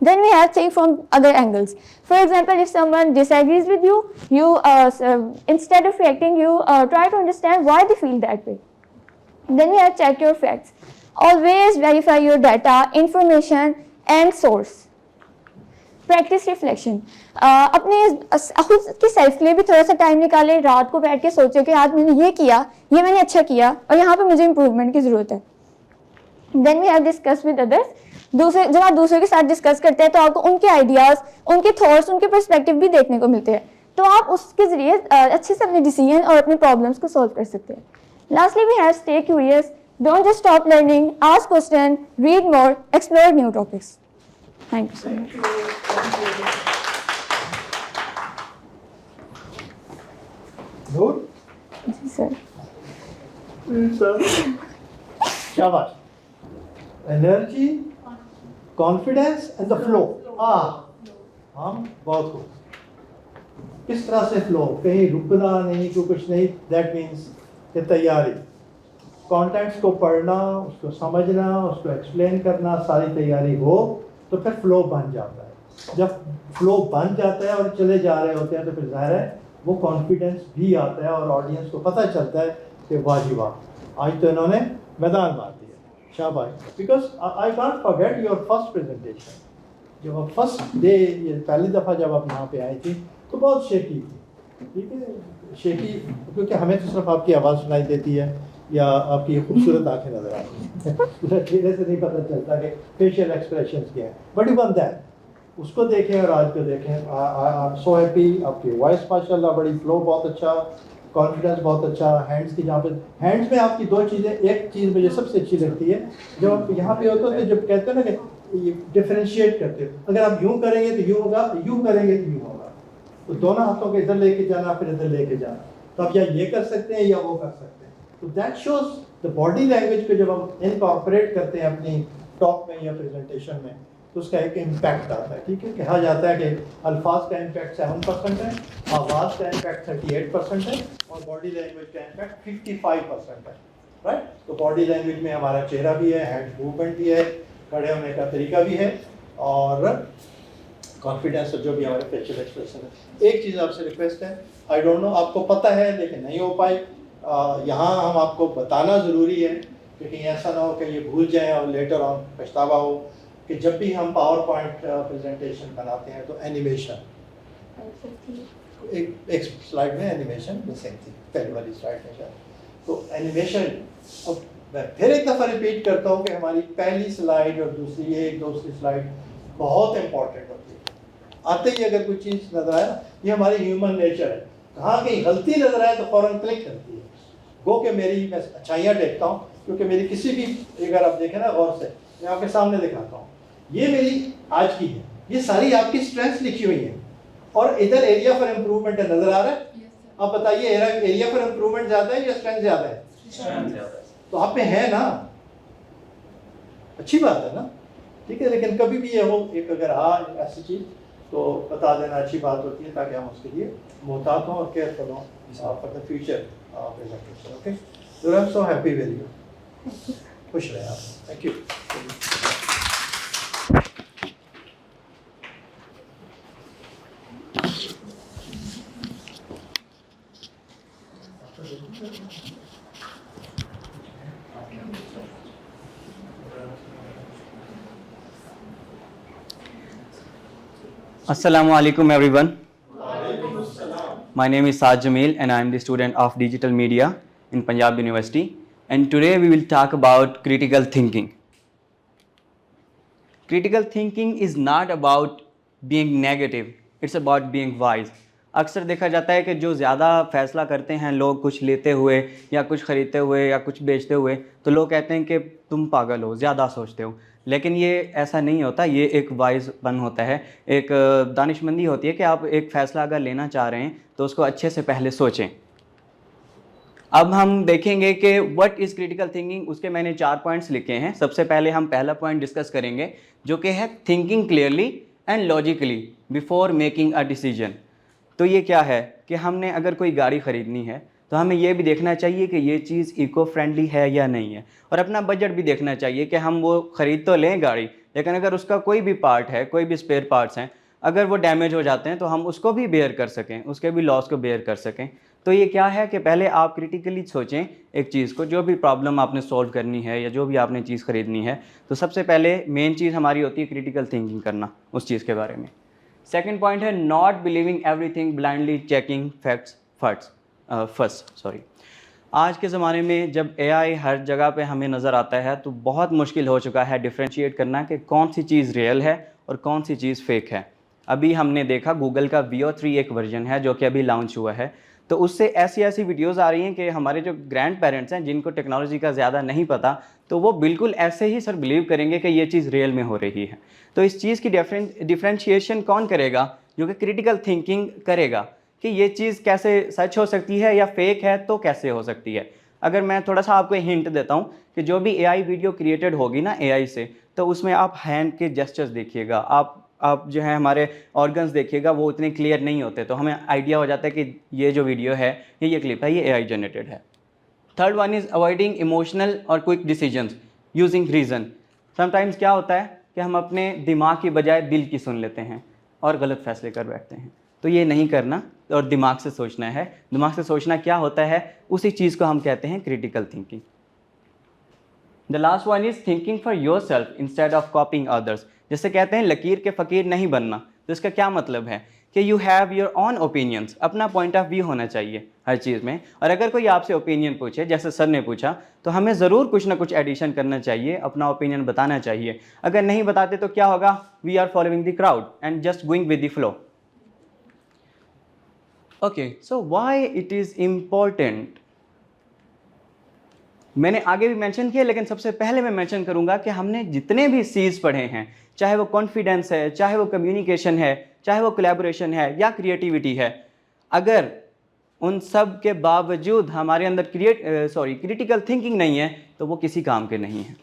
Then we have think from other angles. For example, if someone disagrees with you, instead of reacting, you try to understand why they feel that way. Then we have check your facts. Always verify your data, information and source. Practice reflection. अपने खुद की self के लिए भी थोड़ा सा time निकालें, रात को बैठ के सोचो कि आज मैंने ये किया, ये मैंने अच्छा किया और यहाँ पे मुझे इम्प्रूवमेंट की ज़रूरत है. Then we have discuss with others. जब आप दूसरों के साथ डिस्कस करते हैं तो आपको उनके आइडियाज़, उनके थॉट्स, उनके पर्सपेक्टिव भी देखने को मिलते हैं, तो आप उसके ज़रिए अच्छे से अपने डिसीजन और अपने प्रॉब्लम्स को सॉल्व कर सकते हैं. Lastly we have stay curious. Don't just stop learning, ask question, read more, explore new topics. Thank you so much. Good. Yes, sir. शाबाश. Energy, confidence and the flow. हम बहुत खूब. किस तरह से flow? कहीं रुकना नहीं, कुछ नहीं. That means ये तैयारी. Contents को पढ़ना, उसको समझना, उसको explain करना, सारी तैयारी हो तो फिर फ्लो बन जाता है. जब फ्लो बन जाता है और चले जा रहे होते हैं तो फिर जाहिर है वो कॉन्फिडेंस भी आता है और ऑडियंस को पता चलता है कि वाह जी वाह, आज तो इन्होंने मैदान मार दिया. शाबाश. Because I can't forget your first presentation. जब आप फर्स्ट डे, ये पहली दफ़ा जब आप यहाँ पे आई थी तो बहुत शेकी थी. ठीक है, शेकी क्योंकि हमें तो सिर्फ आपकी आवाज़ सुनाई देती है या आपकी खूबसूरत आंखें नजर आती हैं. चेहरे से नहीं पता चलता कि फेशियल एक्सप्रेशंस क्या है. बट यू वन दैट, उसको देखें और आज को देखें. आई एम सो हैप्पी. आपकी वॉइस माशाल्लाह बड़ी, फ्लो बहुत अच्छा, कॉन्फिडेंस बहुत अच्छा. हैंड्स की, जहाँ पे हैंड्स में आपकी दो चीज़ें, एक चीज़ मुझे सबसे अच्छी लगती है जब आप यहाँ पे होते हो तो जब कहते हो ना कि ये डिफ्रेंशिएट करते हो. अगर आप यूँ करेंगे तो यूँ होगा, यूँ करेंगे तो यूँ होगा. तो दोनों हाथों को इधर लेके जाना, फिर इधर लेके जाना. तो आप या ये कर सकते हैं या वो कर सकते हैं. तो that shows the body language को जब हम इनकॉर्पोरेट करते हैं अपनी टॉक में या प्रेजेंटेशन में तो उसका एक इम्पैक्ट आता है. ठीक है, कहा जाता है कि अल्फाज का इम्पैक्ट 7% है, आवाज़ का इम्पैक्ट 38% है और बॉडी लैंग्वेज का इम्पैक्ट 55% है. राइट. तो बॉडी लैंग्वेज में हमारा चेहरा भी है, हैंड मूवमेंट भी है, खड़े होने का तरीका भी है और कॉन्फिडेंस जो भी हमारे फेशियल एक्सप्रेशन है. एक चीज़ आपसे रिक्वेस्ट है, आई डोंट नो आपको पता है लेकिन नहीं हो पाई, यहाँ हम आपको बताना ज़रूरी है क्योंकि ऐसा ना हो कि ये भूल जाएं और लेटर ऑन पछतावा हो कि जब भी हम पावर पॉइंट प्रेजेंटेशन बनाते हैं तो एनिमेशन, एक स्लाइड में एनिमेशन मिसिंग थी, पहली वाली स्लाइड में शायद. तो एनिमेशन, अब मैं फिर एक दफ़ा रिपीट करता हूँ कि हमारी पहली स्लाइड और दूसरी स्लाइड बहुत इंपॉर्टेंट होती है. आते ही अगर कोई चीज़ नज़र आए ना, ये हमारी ह्यूमन नेचर है, कहाँ कहीं गलती नज़र आए तो फ़ौरन क्लिक करती है. गो के मेरी मैं अच्छाइयाँ देखता हूँ क्योंकि मेरी किसी भी, अगर आप देखें ना गौर से, मैं आपके सामने दिखाता हूँ, ये मेरी आज की है, ये सारी आपकी स्ट्रेंथ्स लिखी हुई हैं और इधर एरिया फॉर इम्प्रूवमेंट है, नज़र आ रहा है. आप बताइए एरिया फॉर इम्प्रूवमेंट ज़्यादा है या स्ट्रेंथ ज़्यादा है? तो आप में है ना, अच्छी बात है ना. ठीक है, लेकिन कभी भी ये हो एक अगर ऐसी चीज़ तो बता देना, अच्छी बात होती है ताकि हम उसके लिए मोहतात हों और केयरफुल हों for the future presentation. Okay, so I am so happy with you. खुश रहे आप. Thank you. Assalamu alaikum everyone. My name is Saad Jamil and I am the student of Digital Media in Punjab University, and today we will talk about critical thinking. Critical thinking is not about being negative, it's about being wise. अक्सर देखा जाता है कि जो ज़्यादा फैसला करते हैं लोग कुछ लेते हुए या कुछ ख़रीदते हुए या कुछ बेचते हुए, तो लोग कहते हैं कि तुम पागल हो, ज़्यादा सोचते हो। लेकिन ये ऐसा नहीं होता, ये एक वाइज़पन होता है, एक दानिशमंदी होती है कि आप एक फ़ैसला अगर लेना चाह रहे हैं तो उसको अच्छे से पहले सोचें। अब हम देखेंगे कि व्हाट इज़ क्रिटिकल थिंकिंग, उसके मैंने 4 पॉइंट्स लिखे हैं। सबसे पहले हम पहला पॉइंट डिस्कस करेंगे जो कि है thinking clearly and logically before making a decision. तो ये क्या है कि हमने अगर कोई गाड़ी ख़रीदनी है तो हमें ये भी देखना चाहिए कि ये चीज़ इको फ्रेंडली है या नहीं है, और अपना बजट भी देखना चाहिए कि हम वो ख़रीद तो लें गाड़ी, लेकिन अगर उसका कोई भी पार्ट है, कोई भी स्पेयर पार्ट्स हैं, अगर वो डैमेज हो जाते हैं तो हम उसको भी बेयर कर सकें, उसके भी लॉस को बेयर कर सकें। तो ये क्या है कि पहले आप क्रिटिकली सोचें एक चीज़ को, जो भी प्रॉब्लम आपने सॉल्व करनी है या जो भी आपने चीज़ ख़रीदनी है, तो सबसे पहले मेन चीज़ हमारी होती है क्रिटिकल थिंकिंग करना उस चीज़ के बारे में। सेकंड पॉइंट है not believing everything blindly, checking facts first. आज के ज़माने में जब AI हर जगह पे हमें नज़र आता है तो बहुत मुश्किल हो चुका है डिफ्रेंशिएट करना कि कौन सी चीज़ रियल है और कौन सी चीज़ फेक है। अभी हमने देखा गूगल का VO3 एक वर्जन है जो कि अभी लॉन्च हुआ है, तो उससे ऐसी वीडियोज़ आ रही हैं कि हमारे जो ग्रैंड पेरेंट्स हैं जिनको टेक्नोलॉजी का ज़्यादा नहीं पता, तो वो बिल्कुल ऐसे ही सर बिलीव करेंगे कि ये चीज़ रियल में हो रही है। तो इस चीज़ की डिफ्रेंशिएशन कौन करेगा? जो कि क्रिटिकल थिंकिंग करेगा कि ये चीज़ कैसे सच हो सकती है या फेक है तो कैसे हो सकती है। अगर मैं थोड़ा सा आपको हिंट देता हूँ कि जो भी AI वीडियो क्रिएटेड होगी ना AI से, तो उसमें आप हैंड के जेस्चर्स देखिएगा, आप जो है हमारे ऑर्गन्स देखिएगा, वो इतने क्लियर नहीं होते, तो हमें आइडिया हो जाता है कि ये जो वीडियो है ये क्लिप है, ये AI जनरेटेड है। Third one is avoiding emotional और quick decisions using reason. Sometimes क्या होता है कि हम अपने दिमाग की बजाय दिल की सुन लेते हैं और गलत फैसले कर बैठते हैं, तो ये नहीं करना और दिमाग से सोचना है। दिमाग से सोचना क्या होता है, उसी चीज़ को हम कहते हैं critical thinking. The last one is thinking for your self instead of कॉपिंग others. जैसे कहते हैं लकीर के फ़कीर नहीं बनना, तो इसका क्या मतलब है कि you have your on opinions, अपना पॉइंट ऑफ व्यू होना चाहिए हर चीज़ में। और अगर कोई आपसे ओपिनियन पूछे, जैसे सर ने पूछा, तो हमें ज़रूर कुछ ना कुछ एडिशन करना चाहिए, अपना ओपिनियन बताना चाहिए। अगर नहीं बताते तो क्या होगा? We are following the crowd and just going with the flow. Okay, so why it is important, मैंने आगे भी मेंशन किया, लेकिन सबसे पहले मैं मेंशन करूंगा कि हमने जितने भी सीज पढ़े हैं, चाहे वो कॉन्फिडेंस है, चाहे वो कम्युनिकेशन है, चाहे वो कोलैबोरेशन है या क्रिएटिविटी है, अगर उन सब के बावजूद हमारे अंदर क्रिटिकल थिंकिंग नहीं है तो वो किसी काम के नहीं है।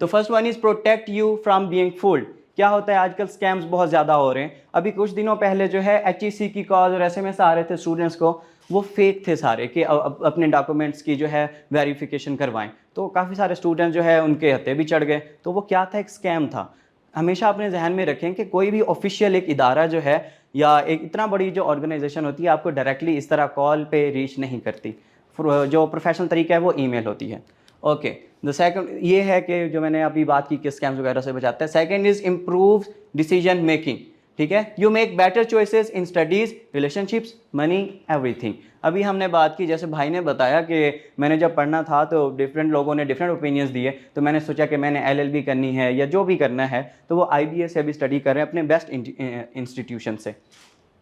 तो first one is protect you from being fooled. क्या होता है, आजकल स्कैम्स बहुत ज़्यादा हो रहे हैं। अभी कुछ दिनों पहले जो है HEC की कॉल और SMS आ रहे थे स्टूडेंट्स को, वो फेक थे सारे कि अपने डॉक्यूमेंट्स की जो है वेरिफिकेशन करवाएं, तो काफ़ी सारे स्टूडेंट्स जो है उनके हत्थे भी चढ़ गए। तो वो क्या था, एक स्कैम था। हमेशा अपने जहन में रखें कि कोई भी ऑफिशियल एक इदारा जो है या एक इतना बड़ी जो ऑर्गेनाइजेशन होती है, आपको डायरेक्टली इस तरह कॉल पे रीच नहीं करती। जो प्रोफेशनल तरीका है वो ईमेल होती है। ओके, द सेकंड ये है कि जो मैंने अभी बात की कि स्कैम्स वगैरह से बचाता है। Second is improve decision making. ठीक है, you make better choices in studies, relationships, money, everything. अभी हमने बात की, जैसे भाई ने बताया कि मैंने जब पढ़ना था तो डिफरेंट लोगों ने डिफरेंट ओपिनियंस दिए, तो मैंने सोचा कि मैंने LLB करनी है या जो भी करना है, तो वो IBA से अभी स्टडी कर रहे हैं अपने बेस्ट इंस्टीट्यूशन से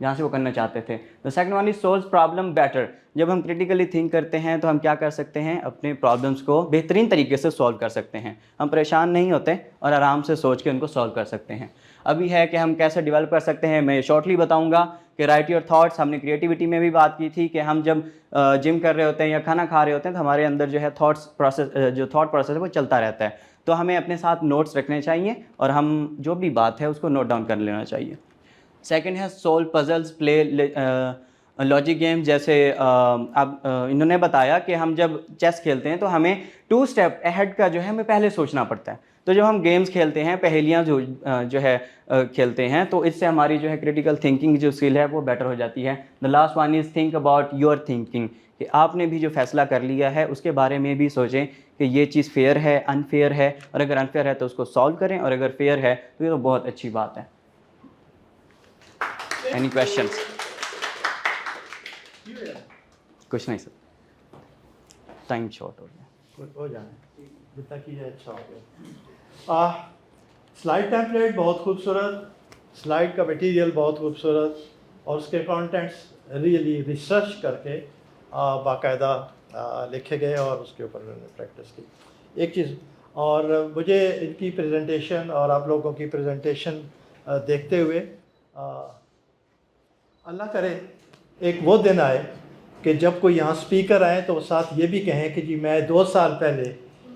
जहाँ से वो करना चाहते थे। The second one is solve problem better. जब हम क्रिटिकली थिंक करते हैं तो हम क्या कर सकते हैं, अपने प्रॉब्लम्स को बेहतरीन तरीके से सॉल्व कर सकते हैं। हम परेशान नहीं होते और आराम से सोच के उनको सॉल्व कर सकते हैं। अभी है कि हम कैसे डेवलप कर सकते हैं, मैं शॉर्टली बताऊंगा कि राइट योर थॉट्स। हमने क्रिएटिविटी में भी बात की थी कि हम जब जिम कर रहे होते हैं या खाना खा रहे होते हैं तो हमारे अंदर जो है थॉट प्रोसेस है वो चलता रहता है, तो हमें अपने साथ नोट्स रखने चाहिए और हम जो भी बात है उसको नोट डाउन कर लेना चाहिए। सेकंड है solve puzzles, play logic game. जैसे अब इन्होंने बताया कि हम जब चेस खेलते हैं तो हमें 2 स्टेप अहेड का जो है हमें पहले सोचना पड़ता है। तो जब हम गेम्स खेलते हैं, पहेलियाँ जो है खेलते हैं, तो इससे हमारी जो है क्रिटिकल थिंकिंग जो स्किल है वो बेटर हो जाती है। The last one is think about your thinking, कि आपने भी जो फैसला कर लिया है उसके बारे में भी सोचें कि ये चीज़ फेयर है, अनफेयर है, और अगर अनफेयर है तो उसको सॉल्व करें, और अगर फेयर है तो ये तो बहुत अच्छी बात है। Any questions? कुछ नहीं सर, टाइम शॉर्ट हो गया। हो जाए जितना कीजिए अच्छा हो गया। स्लाइड टेम्पलेट बहुत खूबसूरत, स्लाइड का मटेरियल बहुत खूबसूरत, और उसके कंटेंट्स रियली रिसर्च करके बाकायदा लिखे गए और उसके ऊपर उन्होंने प्रैक्टिस की। एक चीज़ और मुझे इनकी प्रेजेंटेशन और आप लोगों की प्रेजेंटेशन देखते हुए अल्लाह करे एक वो दिन आए कि जब कोई यहाँ स्पीकर आए तो साथ ये भी कहें कि जी मैं 2 साल पहले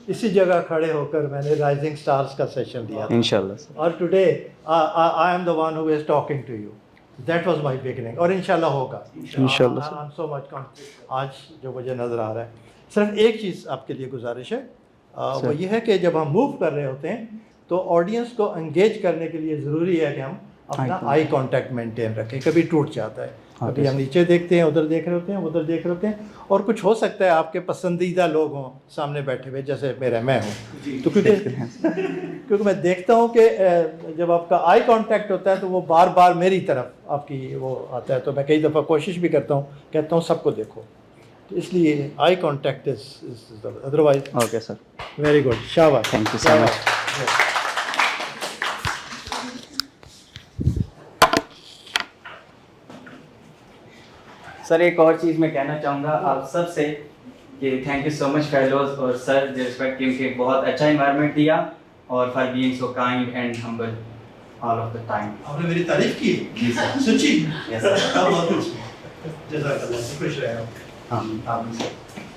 इसी जगह खड़े होकर मैंने राइजिंग स्टार्स का सेशन दिया था इंशाल्लाह और today I am the one who is talking to you. That was my beginning और इंशाल्लाह होगा इंशाल्लाह आई एम सो मच आज जो मुझे नज़र आ रहा है। सिर्फ एक चीज़ आपके लिए गुजारिश है वो ये है कि जब हम मूव कर रहे होते हैं तो ऑडियंस को एंगेज करने के लिए ज़रूरी है कि हम अपना आई कांटेक्ट मेंटेन रखें। कभी टूट जाता है, कभी हम नीचे देखते हैं, उधर देख रहे होते हैं, उधर देख रहे होते हैं, और कुछ हो सकता है आपके पसंदीदा लोग हों सामने बैठे हुए, जैसे मैं हूँ, तो क्योंकि मैं देखता हूँ कि जब आपका आई कांटेक्ट होता है तो वो बार बार मेरी तरफ आपकी वो आता है, तो मैं कई दफ़ा कोशिश भी करता हूँ, कहता हूँ सबको देखो, तो इसलिए I contact is otherwise. Okay sir, very good, शाबाश, thank you so much. Sir एक और चीज़ मैं कहना चाहूँगा आप सबसे कि thank you so much fellows और सर द रिस्पेक्ट टीम के बहुत अच्छा इन्वायरमेंट दिया और for being so kind and humble all of the time. आपने मेरी तारीफ की? जी सर। सच्ची? Yes sir. बहुत अच्छी, जज़ाकल्लाह, खुश रहे हो। हाँ आप भी सर।